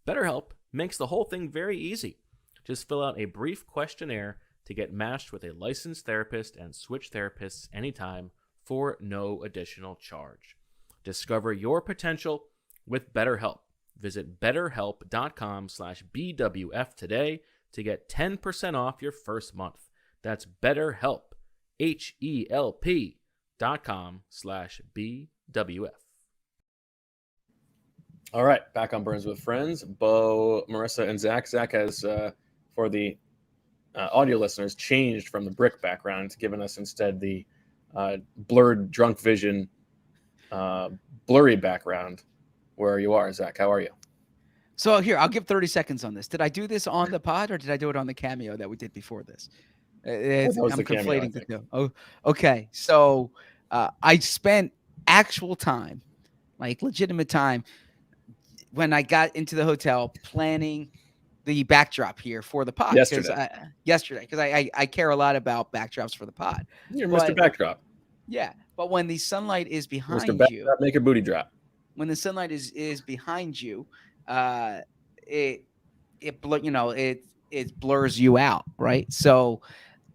BetterHelp makes the whole thing very easy. Just fill out a brief questionnaire to get matched with a licensed therapist and switch therapists anytime for no additional charge. Discover your potential with BetterHelp. Visit betterhelp.com/BWF today to get 10% off your first month. That's BetterHelp, HELP.com/BWF. All right, back on Burns with Friends. Bo, Marissa, and Zach. Zach has, for the audio listeners, changed from the brick background, giving us instead the blurred drunk vision, blurry background where you are. Zach, how are you? So here, I'll give 30 seconds on this. Did I do this on the pod or did I do it on the cameo that we did before this? I'm conflating the two. Oh, okay. So I spent actual time, like legitimate time, when I got into the hotel planning the backdrop here for the pod. Yesterday, because I care a lot about backdrops for the pod. You're Mr. Backdrop. Yeah, but when the sunlight is behind Mr. Backdrop, you, make a booty drop. when the sunlight is behind you, it blurs you out, right? So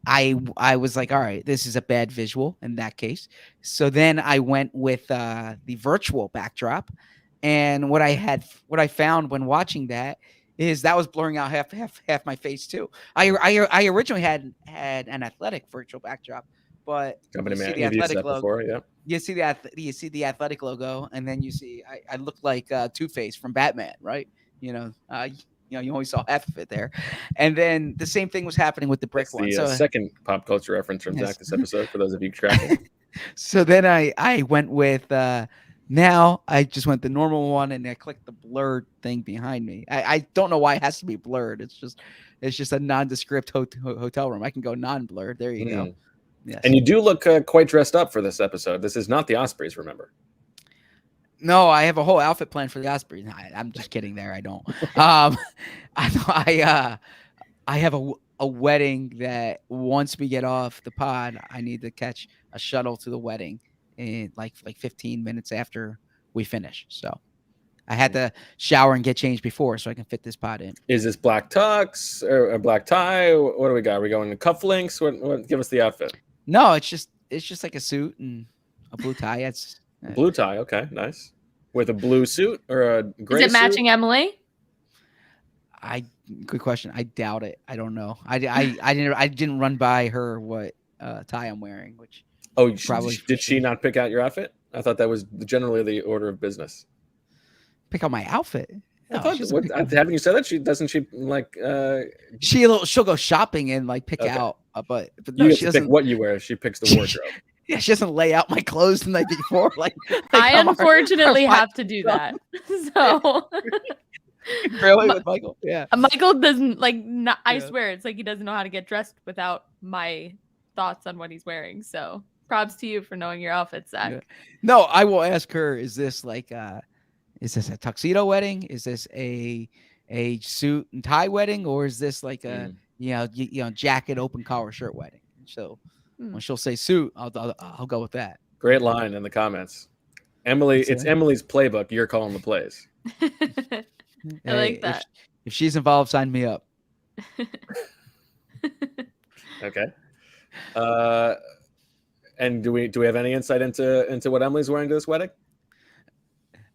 I was like, all right, this is a bad visual in that case. So then I went with the virtual backdrop, and what I found when watching that is that was blurring out half my face too. I originally had an athletic virtual backdrop, but Company you see man, the athletic logo. Before, yeah. You see the athletic logo, and then you see I look like Two-Face from Batman, right? You only saw half of it there, and then the same thing was happening with the brick one. The second pop culture reference from Zach this episode, for those of you tracking. So then I went with now I just went the normal one, and I clicked the blurred thing behind me. I don't know why it has to be blurred. It's just a nondescript hotel room. I can go non-blurred. There you go. Yes. And you do look quite dressed up for this episode. This is not the Ospreys, remember? No, I have a whole outfit planned for the Osprey. I'm just kidding. There, I don't. I have a wedding that once we get off the pod, I need to catch a shuttle to the wedding in like 15 minutes after we finish. So I had to shower and get changed before so I can fit this pod in. Is this black tux or a black tie? What do we got? Are we going to cufflinks? What? Give us the outfit. No, it's just like a suit and a blue tie. It's blue tie. Okay, nice. With a blue suit or a gray suit? Is it matching Emily? Good question. I doubt it. I don't know. I didn't run by her what tie I'm wearing, which did she not pick out your outfit? I thought that was generally the order of business. Pick out my outfit. No, haven't you said that? She'll go shopping and like pick out, but no, you she doesn't pick what you wear. She picks the wardrobe. Yeah, she doesn't lay out my clothes the night before. I unfortunately have to do that. So really with Michael? Yeah. Michael doesn't I swear it's like he doesn't know how to get dressed without my thoughts on what he's wearing. So props to you for knowing your outfits, Zach. Yeah. No, I will ask her, is this is this a tuxedo wedding? Is this a suit and tie wedding, or is this like a jacket open collar shirt wedding? So when she'll say suit, I'll go with that. Great line in the comments. Emily, it's Emily's playbook. You're calling the plays. I like that. If she's involved, sign me up. Okay. And do we have any insight into what Emily's wearing to this wedding?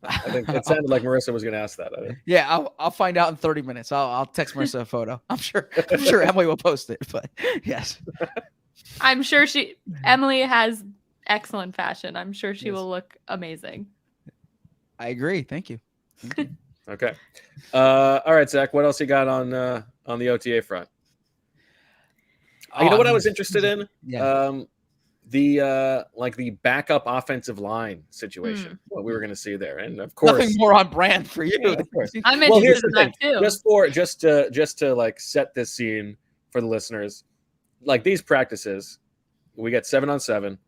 I think it sounded like Marissa was going to ask that. I think. Yeah, I'll find out in 30 minutes. I'll text Marissa a photo. I'm sure Emily will post it. But yes. I'm sure Emily has excellent fashion. I'm sure she will look amazing. I agree. Thank you. Okay. All right, Zach. What else you got on the OTA front? You know what I was interested in? Yeah. The backup offensive line situation. What we were going to see there, and of course, nothing more on brand for you. Yeah, of course. I'm interested in that too. Just to like set this scene for the listeners, like these practices, we get 7-on-7,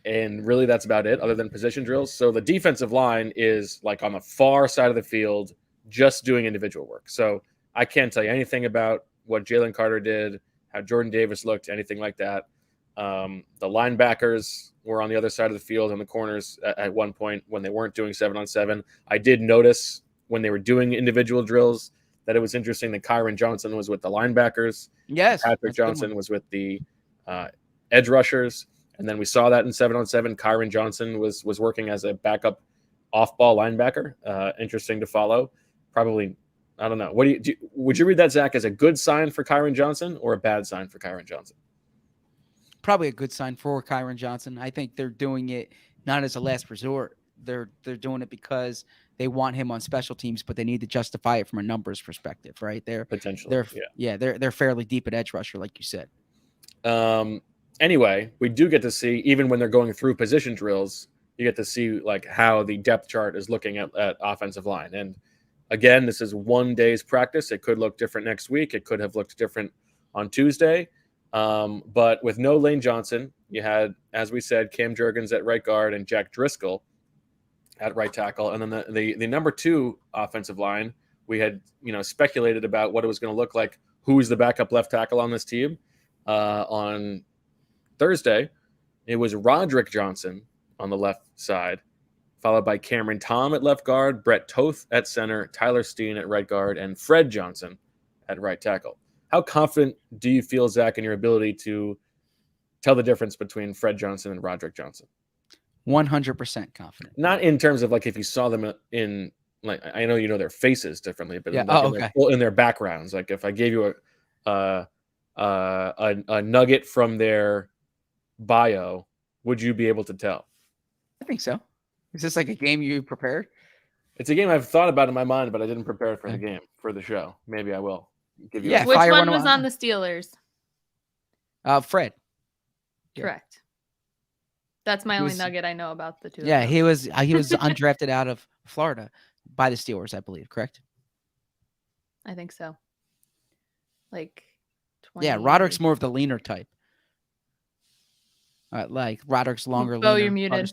and really that's about it, other than position drills. So the defensive line is like on the far side of the field, just doing individual work. So I can't tell you anything about what Jalen Carter did, how Jordan Davis looked, anything like that. The linebackers were on the other side of the field in the corners at one point when they weren't doing 7-on-7. I did notice when they were doing individual drills that it was interesting that Kyron Johnson was with the linebackers. Yes. Patrick Johnson was with the edge rushers. And then we saw that in 7-on-7. Kyron Johnson was working as a backup off-ball linebacker. Interesting to follow. Probably, I don't know. Would you read that, Zach, as a good sign for Kyron Johnson or a bad sign for Kyron Johnson? Probably a good sign for Kyron Johnson. I think they're doing it not as a last resort. They're doing it because they want him on special teams, but they need to justify it from a numbers perspective, right? They're fairly deep at edge rusher, like you said. Anyway, we do get to see, even when they're going through position drills, you get to see like how the depth chart is looking at offensive line. And again, this is one day's practice. It could look different next week. It could have looked different on Tuesday. But with no Lane Johnson, you had, as we said, Cam Jurgens at right guard and Jack Driscoll at right tackle. And then the number 2 offensive line, we had, speculated about what it was going to look like. Who's the backup left tackle on this team? On Thursday, it was Roderick Johnson on the left side, followed by Cameron Tom at left guard, Brett Toth at center, Tyler Steen at right guard, and Fred Johnson at right tackle. How confident do you feel, Zach, in your ability to tell the difference between Fred Johnson and Roderick Johnson? 100% confident. Not in terms of like if you saw them in, like, I know you know their faces differently, but in their backgrounds. Like if I gave you a nugget from their bio, would you be able to tell? I think so. Is this like a game you prepared? It's a game I've thought about in my mind, but I didn't prepare it for the game, for the show. Maybe I will. Give you Which one was on the Steelers? Fred. Correct. That's my only nugget I know about the two. Yeah, he was undrafted out of Florida by the Steelers, I believe. Correct? I think so. Like 20. Yeah, Roderick's more of the leaner type. Like Roderick's longer. Bo, you're muted.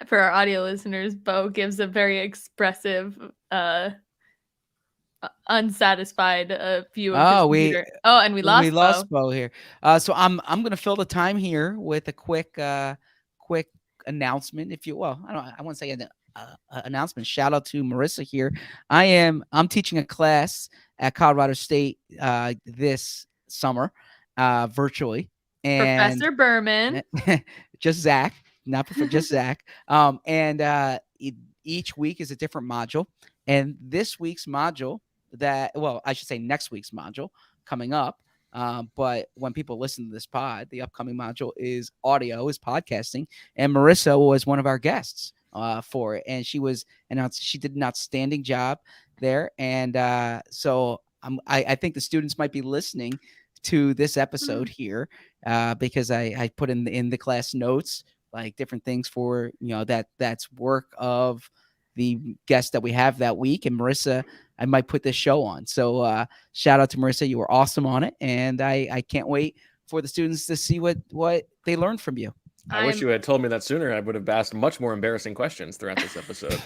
For our audio listeners, Bo gives a very expressive, unsatisfied view of his computer. And we lost Bo here. So I'm going to fill the time here with a quick announcement. I want to say an announcement. Shout out to Marissa here. I'm teaching a class at Colorado State this summer, virtually. And Professor Berman, just Zach. Not just Zach. Each week is a different module. And this week's module I should say next week's module coming up. But when people listen to this pod, the upcoming module is audio, is podcasting. And Marissa was one of our guests for it. And she did an outstanding job there. And so I think the students might be listening to this episode here because I put in the class notes like different things for, that's work of the guest that we have that week. And Marissa, I might put this show on. So shout out to Marissa. You were awesome on it. And I can't wait for the students to see what they learned from you. I wish you had told me that sooner. I would have asked much more embarrassing questions throughout this episode.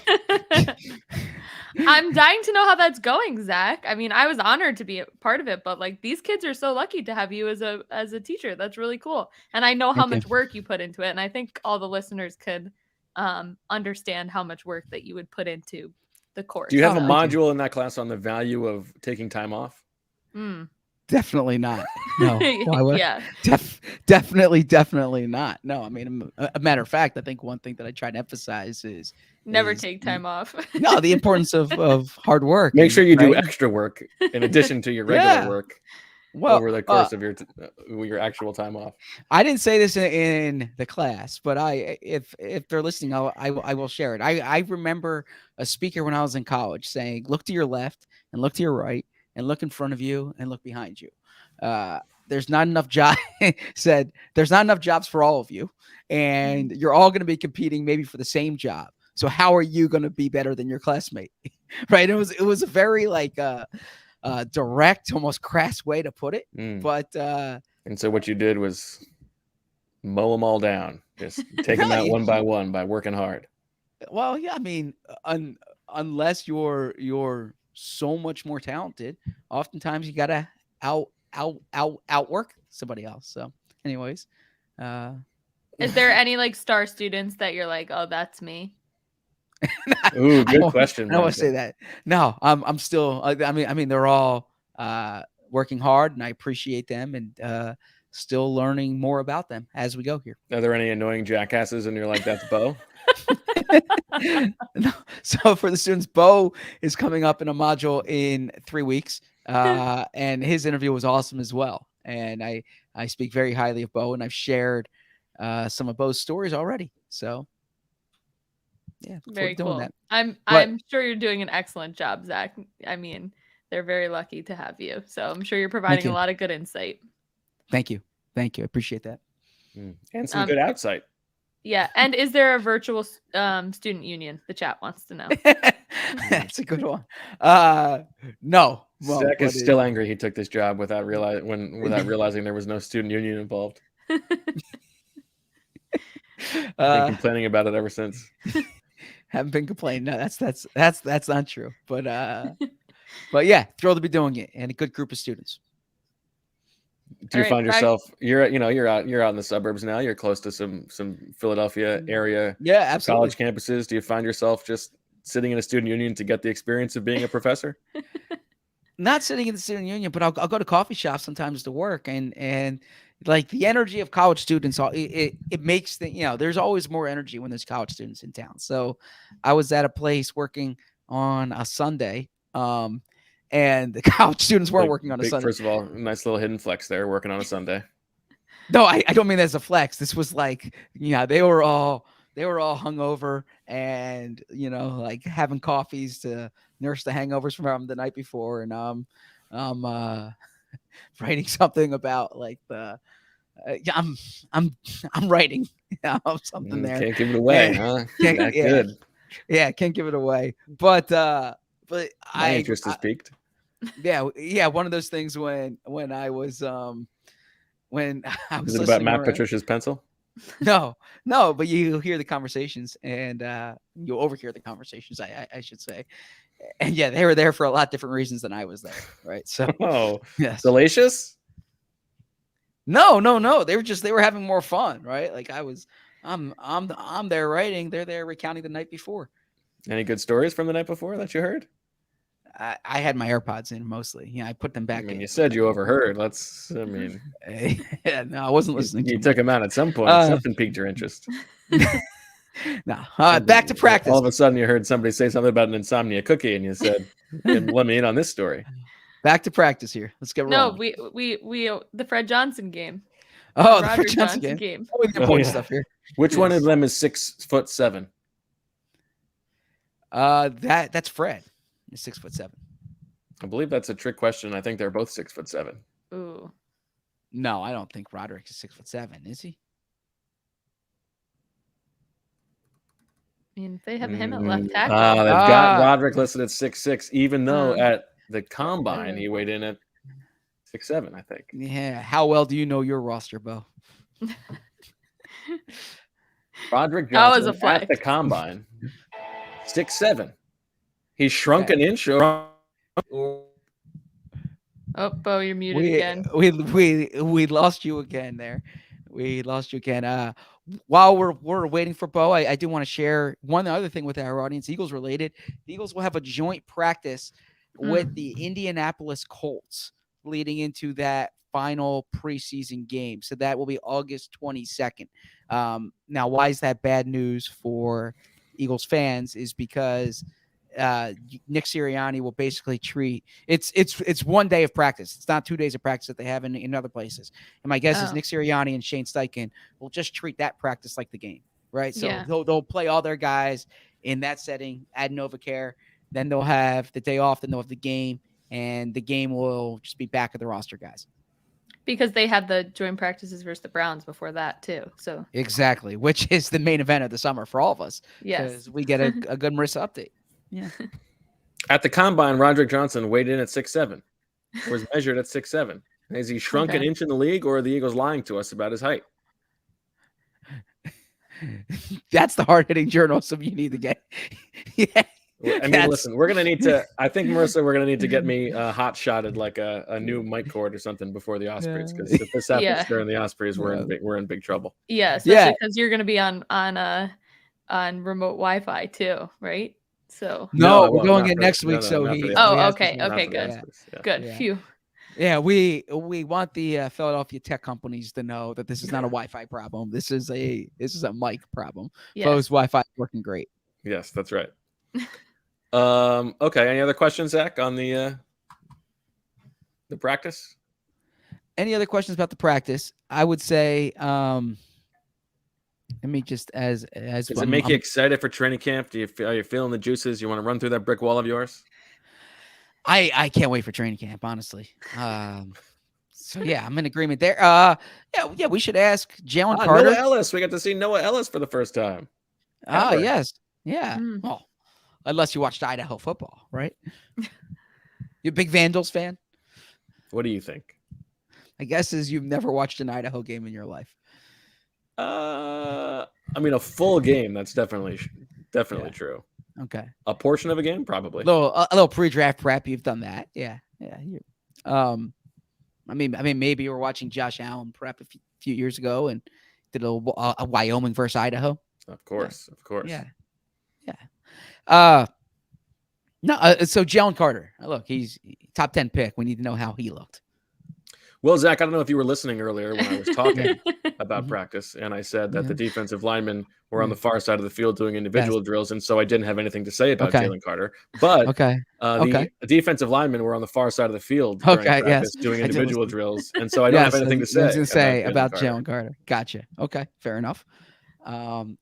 I'm dying to know how that's going, Zach. I mean, I was honored to be a part of it, but like these kids are so lucky to have you as a teacher. That's really cool. And I know how much work you put into it. And I think all the listeners could understand how much work that you would put into the course. Do you have a module in that class on the value of taking time off? Definitely not. No. Why would? Yeah. Definitely not. No, I mean, a matter of fact, I think one thing that I try to emphasize is Never take time off. no, the importance of hard work. Make sure you do right? extra work in addition to your regular Yeah. work Well, over the course of your actual time off. I didn't say this in the class, but if they're listening, I will share it. I remember a speaker when I was in college saying, "Look to your left and look to your right and look in front of you and look behind you." There's not enough there's not enough jobs for all of you, and you're all going to be competing maybe for the same job. So how are you going to be better than your classmate? Right? It was a very like direct, almost crass way to put it. But and so what you did was mow them all down, just take them out one by working hard. Well, yeah, I mean, unless you're so much more talented, oftentimes you gotta outwork somebody else. So, anyways, is there any like star students that you're like, oh, that's me? Ooh, good question. I don't want to say that. No, I'm still. I mean, they're all working hard, and I appreciate them, and still learning more about them as we go here. Are there any annoying jackasses, and you're like, that's Bo? No. So for the students, Bo is coming up in a module in 3 weeks, and his interview was awesome as well. And I speak very highly of Bo, and I've shared some of Bo's stories already. So. Yeah, very cool. That. I'm sure you're doing an excellent job, Zach. I mean, they're very lucky to have you. So I'm sure you're providing a lot of good insight. Thank you. I appreciate that. And some good outside. Yeah. And is there a virtual student union? The chat wants to know. That's a good one. No. Well, Zach is still angry he took this job without realizing there was no student union involved. Been complaining about it ever since. Haven't been complaining. No, that's not true. But yeah, thrilled to be doing it, and a good group of students. Do you find yourself you're out in the suburbs now? You're close to some Philadelphia area college campuses. Do you find yourself just sitting in a student union to get the experience of being a professor? Not sitting in the student union, but I'll go to coffee shops sometimes to work, and like the energy of college students, it makes there's always more energy when there's college students in town. So I was at a place working on a Sunday, and the college students weren't working on a Sunday. First of all, nice little hidden flex there, working on a Sunday. No, I don't mean that as a flex. This was like, they were all hungover and, like having coffees to nurse the hangovers from the night before. And I'm writing something about like I'm writing something there. Can't give it away, huh? Good. Yeah, can't give it away. But my interest is piqued. Yeah, one of those things when I was when I was. Is it about Matt Patricia's pencil? No, but you hear the conversations and you overhear the conversations, I should say. And yeah, they were there for a lot different reasons than I was there, right? So, yes. Salacious? No. They were having more fun, right? Like I'm there writing. They're there recounting the night before. Any good stories from the night before that you heard? I had my AirPods in mostly. I put them back. I mean, you said you overheard. Yeah, no, I wasn't listening. You took them out at some point. Something piqued your interest. No, back to practice. All of a sudden, you heard somebody say something about an insomnia cookie, and you said, "Let me in on this story." Back to practice here. Let's get rolling. No, we the Fred Johnson game. Oh, the Fred Johnson game. Stuff here. Which one of them is 6'7"? That's Fred. He's 6'7". I believe that's a trick question. I think they're both 6'7". Ooh. No, I don't think Roderick is 6'7", is he? I mean, they have him at left tackle. They've got Roderick listed at 6'6", even though at the combine he weighed in at 6'7", I think. Yeah. How well do you know your roster, Bo? Roderick Johnson at the combine, 6'7". He shrunk an inch. Oh, Bo, you're muted again. We lost you again there. We lost you again. While we're waiting for Bo, I do want to share one other thing with our audience, Eagles related. The Eagles will have a joint practice with the Indianapolis Colts leading into that final preseason game. So that will be August 22nd. Now, why is that bad news for Eagles fans? Is because Nick Sirianni will basically treat it's 1 day of practice. It's not 2 days of practice that they have in other places. And my guess is Nick Sirianni and Shane Steichen will just treat that practice like the game, right? So they'll play all their guys in that setting at NovaCare. Then they'll have the day off. Then they'll have the game, and the game will just be back of the roster guys. Because they had the joint practices versus the Browns before that too. So exactly, which is the main event of the summer for all of us. Yes, because we get a good Marissa update. Yeah. At the combine, Roderick Johnson weighed in at 6'7", was measured at 6'7". Has he shrunk an inch in the league, or are the Eagles lying to us about his height? That's the hard-hitting journalism you need to get. Yeah. I mean, listen, we're gonna need to. I think, Marissa, we're gonna need to get me hot-shotted like a new mic cord or something before the Ospreys, because if this happens during the Ospreys, we're in big trouble. Yeah, especially because you're gonna be on remote Wi-Fi too, right? So no, we're going in next week. Okay, good, good. Yeah. Phew. Yeah, we want the Philadelphia tech companies to know that this is not a Wi-Fi problem. This is a mic problem. Yes. Flo's Wi-Fi is working great. Yes, that's right. Okay. Any other questions, Zach, on the practice? Any other questions about the practice? I would say, let me just does it make you excited for training camp? Are you feeling the juices? You want to run through that brick wall of yours? I can't wait for training camp, honestly. So yeah, I'm in agreement there. Yeah, we should ask Jalen Carter. Noah Ellis. We got to see Noah Ellis for the first time. Yes. Yeah. Well, unless you watched Idaho football, right? You a big Vandals fan? What do you think? I guess is you've never watched an Idaho game in your life. I mean, a full game. That's definitely true. Okay. A portion of a game, probably. A little pre-draft prep. You've done that. Yeah. I mean, maybe you were watching Josh Allen prep a few years ago and did a Wyoming versus Idaho. Of course. Yeah. So Jalen Carter, look, he's top 10 pick. We need to know how he looked. Well, Zach, I don't know if you were listening earlier when I was talking about practice, and I said that the defensive linemen were on the far side of the field doing individual drills, and so I didn't have anything to say about Jalen Carter. But the defensive linemen were on the far side of the field during practice doing individual drills, and so I don't have anything to say. I was going to say about Jalen Carter. Gotcha. Okay, fair enough. The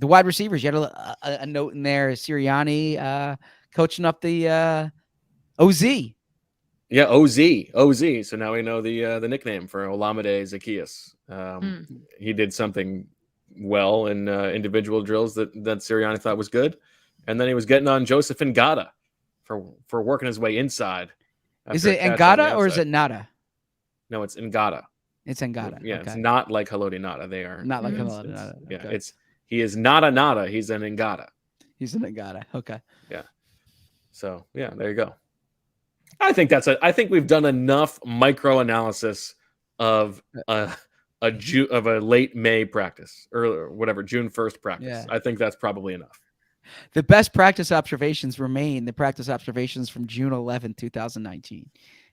wide receivers, you had a note in there, Sirianni coaching up the OZ. Yeah, OZ. So now we know the nickname for Olamide Zaccheaus. He did something well in individual drills that Sirianni thought was good, and then he was getting on Joseph Ngata for working his way inside. Is it Ngata or is it Nada? No, it's Ngata. It's Ngata. Yeah, it's not like Haloti Nada. They are not like Haloti Nada. Yeah, he is not a Nada. He's an Ngata. He's an Ngata. Okay. Yeah. So yeah, there you go. I think we've done enough micro analysis of a late May practice or whatever, June 1st practice. Yeah. I think that's probably enough. The best practice observations remain the practice observations from June 11, 2019.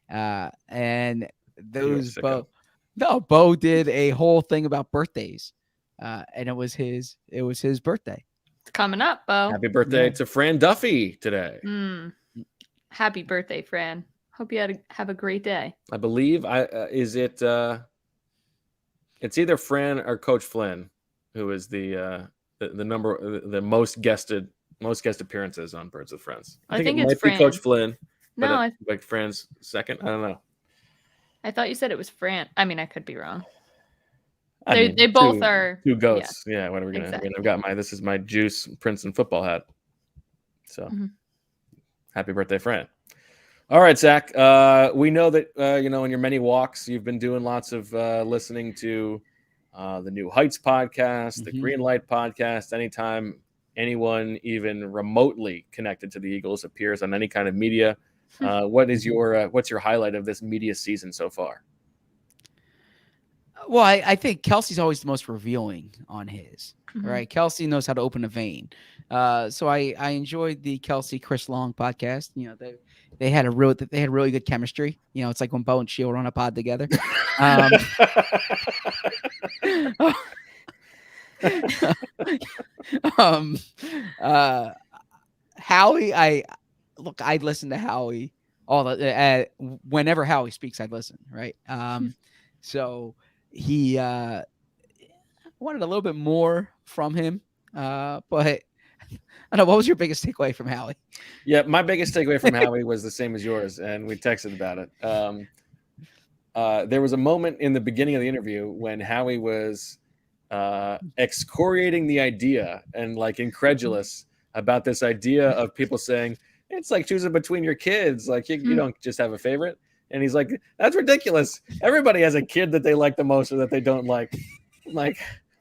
And those Bo did a whole thing about birthdays. And it was his birthday. It's coming up, Bo. Happy birthday to Fran Duffy today. Happy birthday, Fran. Hope you have a great day. I believe it's either Fran or Coach Flynn, who is the most guest appearances on Birds with Friends. I think it might be Coach Flynn. No, like Fran's second. I don't know. I thought you said it was Fran. I mean, I could be wrong. They both are two goats. Yeah. What are we gonna? Exactly. I've got this is my Juice Princeton football hat. So. Happy birthday, Fran. All right, Zach. We know that, in your many walks, you've been doing lots of listening to the New Heights podcast, the Green Light podcast. Anytime anyone even remotely connected to the Eagles appears on any kind of media, what's your highlight of this media season so far? Well, I think Kelsey's always the most revealing on his, right? Kelsey knows how to open a vein. So I enjoyed the Kelsey Chris Long podcast. they had really good chemistry. You know, it's like when Bo and Sheil were on a pod together. Howie, I listen to Howie whenever Howie speaks, I'd listen, right? So he wanted a little bit more from him, but I don't know, what was your biggest takeaway from Howie? Yeah, my biggest takeaway from Howie was the same as yours, and we texted about it. There was a moment in the beginning of the interview when Howie was excoriating the idea and like incredulous about this idea of people saying it's like choosing between your kids, like you don't just have a favorite. And he's like, that's ridiculous. Everybody has a kid that they like the most or that they don't like. Like,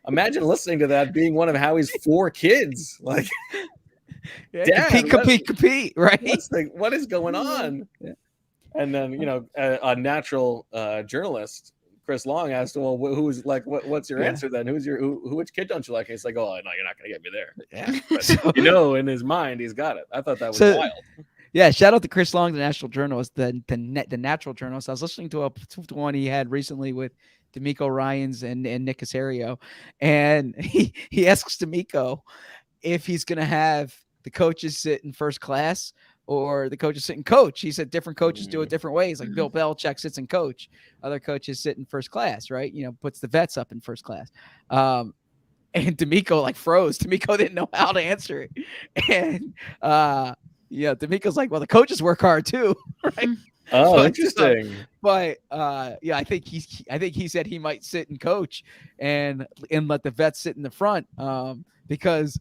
imagine listening to that being one of Howie's 4 kids. Like, Dad, compete, right? What is going on? Yeah. And then, you know, a natural journalist, Chris Long, asked, well, who's like, what's your answer then? Which kid don't you like? And he's like, oh, no, you're not going to get me there. Yeah. But, you know, in his mind, he's got it. I thought that was wild. Yeah, shout out to Chris Long, the national journalist, the natural journalist. I was listening to one he had recently with D'Amico Ryans and Nick Casario, and he asks D'Amico if he's going to have the coaches sit in first class or the coaches sit in coach. He said different coaches do it different ways. Like Bill Belichick sits in coach, other coaches sit in first class, right? You know, puts the vets up in first class. And D'Amico like froze. D'Amico didn't know how to answer it, and yeah, D'Amico's like, well, the coaches work hard too, right? Oh, interesting. But yeah, I think he said he might sit and coach and let the vets sit in the front, because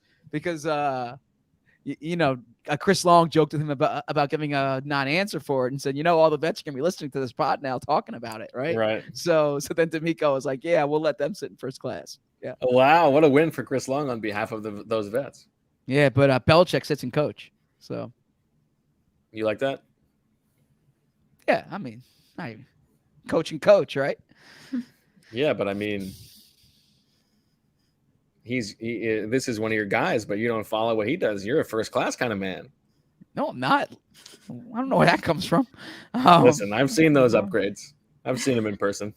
you know, Chris Long joked with him about giving a non-answer for it and said, you know, all the vets are gonna be listening to this pod now talking about it, right? Right. So then D'Amico was like, yeah, we'll let them sit in first class. Yeah. Oh, wow, what a win for Chris Long on behalf of those vets. Yeah, but Belichick sits in coach, so. You like that? Yeah, I mean, coach, right? Yeah, but I mean, this is one of your guys, but you don't follow what he does. You're a first class kind of man. No, I'm not. I don't know where that comes from. Listen, I've seen those upgrades. I've seen them in person.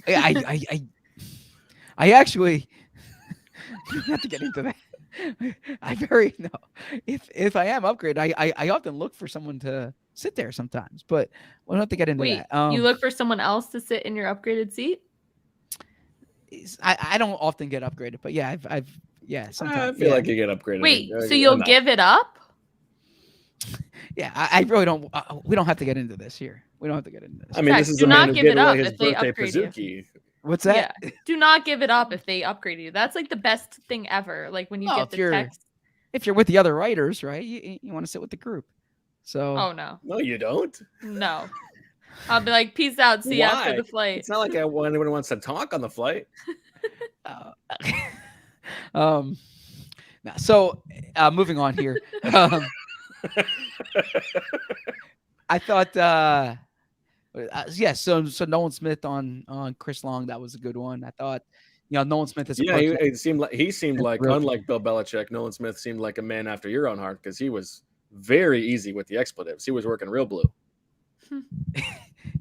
I actually have to get into that. If I am upgraded, I often look for someone to sit there sometimes, but we'll have to get into that. You look for someone else to sit in your upgraded seat? I don't often get upgraded, but yeah, sometimes I feel like you get upgraded. Wait, so you'll give it up? Yeah, I really don't. We don't have to get into this here. We don't have to get into this. I mean, this is do a man not who give gave it up away his if they birthday upgrade Pazuki. What's that? Yeah. Do not give it up if they upgrade you. That's like the best thing ever. Like when you get the text. If you're with the other writers, right? You want to sit with the group. So. Oh no. No, you don't. No. I'll be like, peace out. See you after the flight. It's not like anyone wants to talk on the flight. So moving on here. I thought so Nolan Smith on Chris Long, that was a good one. I thought, you know, Nolan Smith is he seemed like unlike Bill Belichick, Nolan Smith seemed like a man after your own heart because he was very easy with the expletives. He was working real blue.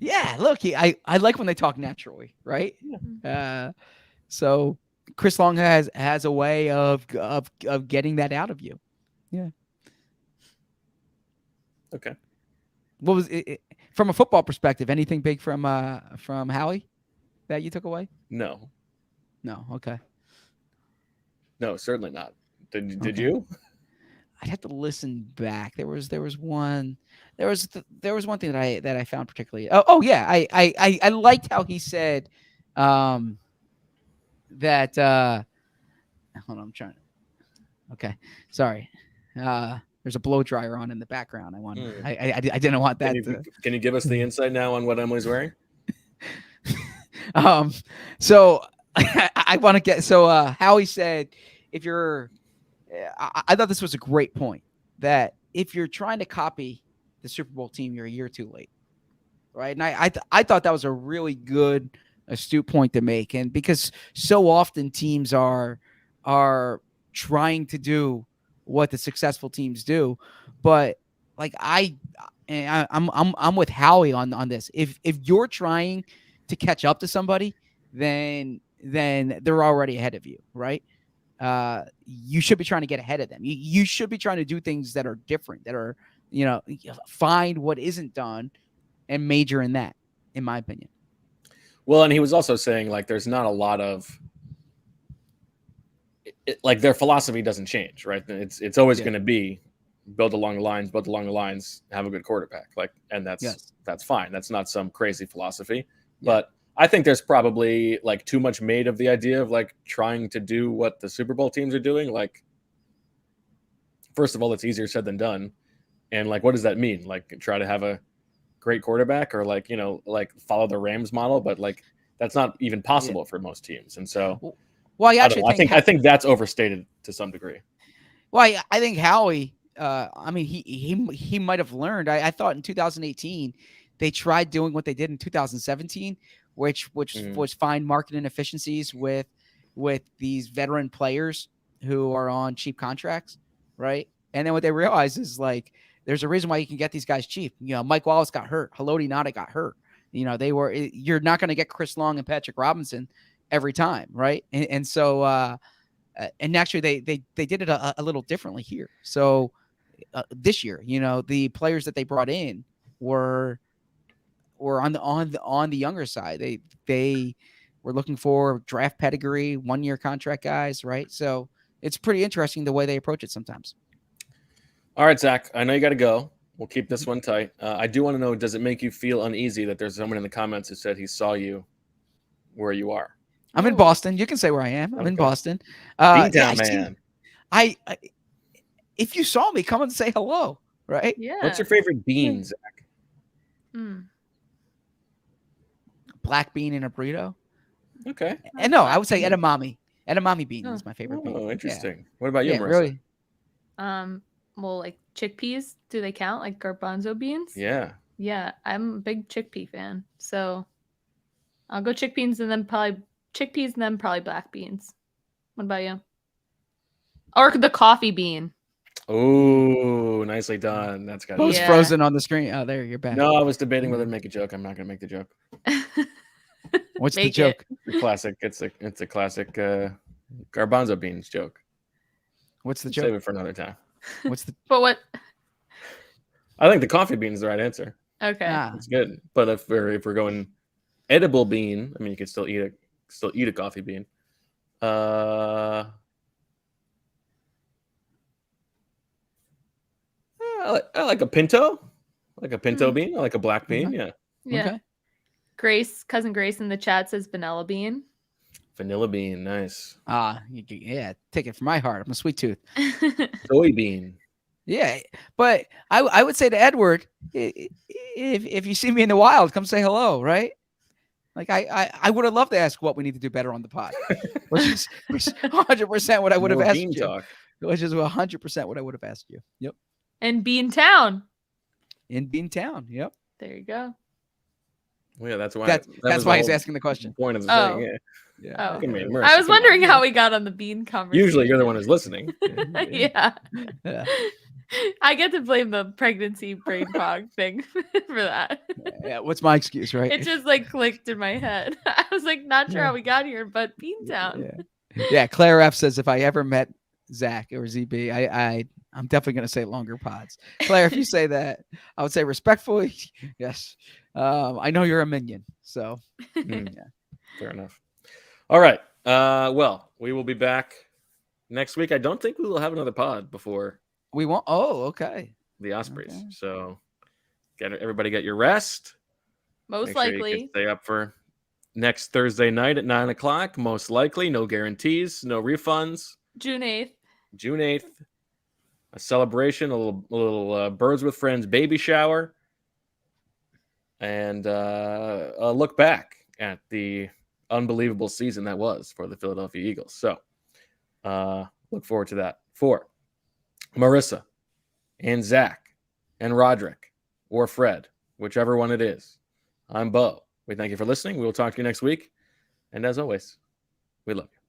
Yeah, look, I like when they talk naturally, right? So Chris Long has a way of getting that out of you. Yeah. Okay. What was it from a football perspective? Anything big from Howie that you took away? No. Okay. No, certainly not. Did you? I'd have to listen back. There was one thing that I found particularly. Oh yeah, I liked how he said that. Hold on, I'm trying. Okay, sorry. There's a blow dryer on in the background. I didn't want that. Can you give us the insight now on what Emily's wearing? So I want to get Howie said if you're. I thought this was a great point that if you're trying to copy the Super Bowl team, you're a year too late, right? And I thought that was a really good, astute point to make, and because so often teams are trying to do what the successful teams do, but like and I'm with Howie on this. If you're trying to catch up to somebody, then they're already ahead of you, right? You should be trying to get ahead of them. You should be trying to do things that are different, that are, find what isn't done and major in that, in my opinion. Well, and he was also saying, like, there's not a lot of like their philosophy doesn't change, right? It's always going to be build along the lines, have a good quarterback, like, and that's fine. That's not some crazy philosophy, but I think there's probably like too much made of the idea of like trying to do what the Super Bowl teams are doing. Like, first of all, it's easier said than done. And like, what does that mean? Like, try to have a great quarterback, or like, like follow the Rams model, but like that's not even possible for most teams. And so, well, I think that's overstated to some degree. Well, I think Howie, I mean, he might have learned. I thought in 2018 they tried doing what they did in 2017, which was find market inefficiencies with these veteran players who are on cheap contracts, right? And then what they realized is like there's a reason why you can get these guys cheap. Mike Wallace got hurt, Haloti Ngata got hurt. You're not going to get Chris Long and Patrick Robinson every time, right? And so and actually they did it a little differently here. So this year, the players that they brought in were on the younger side. They were looking for draft pedigree, 1-year contract guys, right? So it's pretty interesting the way they approach it sometimes. All right, Zach, I know you got to go. We'll keep this one tight. I do want to know, does it make you feel uneasy that there's someone in the comments who said he saw you where you are? I'm in Boston. You can say where I am. I'm in Boston. Beantown, man. I if you saw me, come and say hello, right? Yeah. What's your favorite bean, Zach? Black bean in a burrito. Okay. And no, I would say edamame. Edamame bean is my favorite bean. Oh, interesting. Yeah. What about you, Marissa? Really? Well, like chickpeas, do they count? Like garbanzo beans? Yeah. Yeah, I'm a big chickpea fan. So I'll go chickpeas and then probably black beans. What about you? Or the coffee bean. Oh, nicely done. That's got Bo's frozen on the screen. Oh, there, you're back. No, I was debating whether to make a joke. I'm not going to make the joke. What's the joke? The classic. It's a classic garbanzo beans joke. What's the joke? Save it for another time. But what? I think the coffee bean is the right answer. Okay. It's good. But if we're going edible bean, I mean, you can still eat a coffee bean. I like a pinto. I like a pinto bean. I like a black bean. Okay. Yeah. Okay. Cousin Grace in the chat says vanilla bean. Vanilla bean, nice. Yeah, take it from my heart. I'm a sweet tooth. Soybean. Yeah, but I would say to Edward, if you see me in the wild, come say hello, right? Like I would have loved to ask what we need to do better on the pod, which is 100% what I would have asked you. Talk. Which is 100% what I would have asked you. Yep. In Beantown. Yep. There you go. Well, yeah, that's why. That's why he's asking the question. Point of the thing, yeah. Oh. I was wondering how we got on the bean conversation. Usually, you're the one who's listening. Yeah. I get to blame the pregnancy brain fog thing for that. Yeah. What's my excuse, right? It just like clicked in my head. I was like, not sure how we got here, but Beantown. Yeah. Claire F says if I ever met Zach or ZB, I'm definitely going to say longer pods. Claire, if you say that, I would say respectfully, yes. I know you're a minion, so fair enough. All right. Well, we will be back next week. I don't think we will have another pod before we won't. Oh, okay. The Ospreys. Okay. So everybody get your rest. Most likely. You can stay up for next Thursday night at 9:00. Most likely. No guarantees. No refunds. June 8th. A celebration. A little Birds with Friends baby shower. And a look back at the unbelievable season that was for the Philadelphia Eagles. So look forward to that. For Marissa and Zach and Roderick or Fred, whichever one it is, I'm Bo. We thank you for listening. We will talk to you next week. And as always, we love you.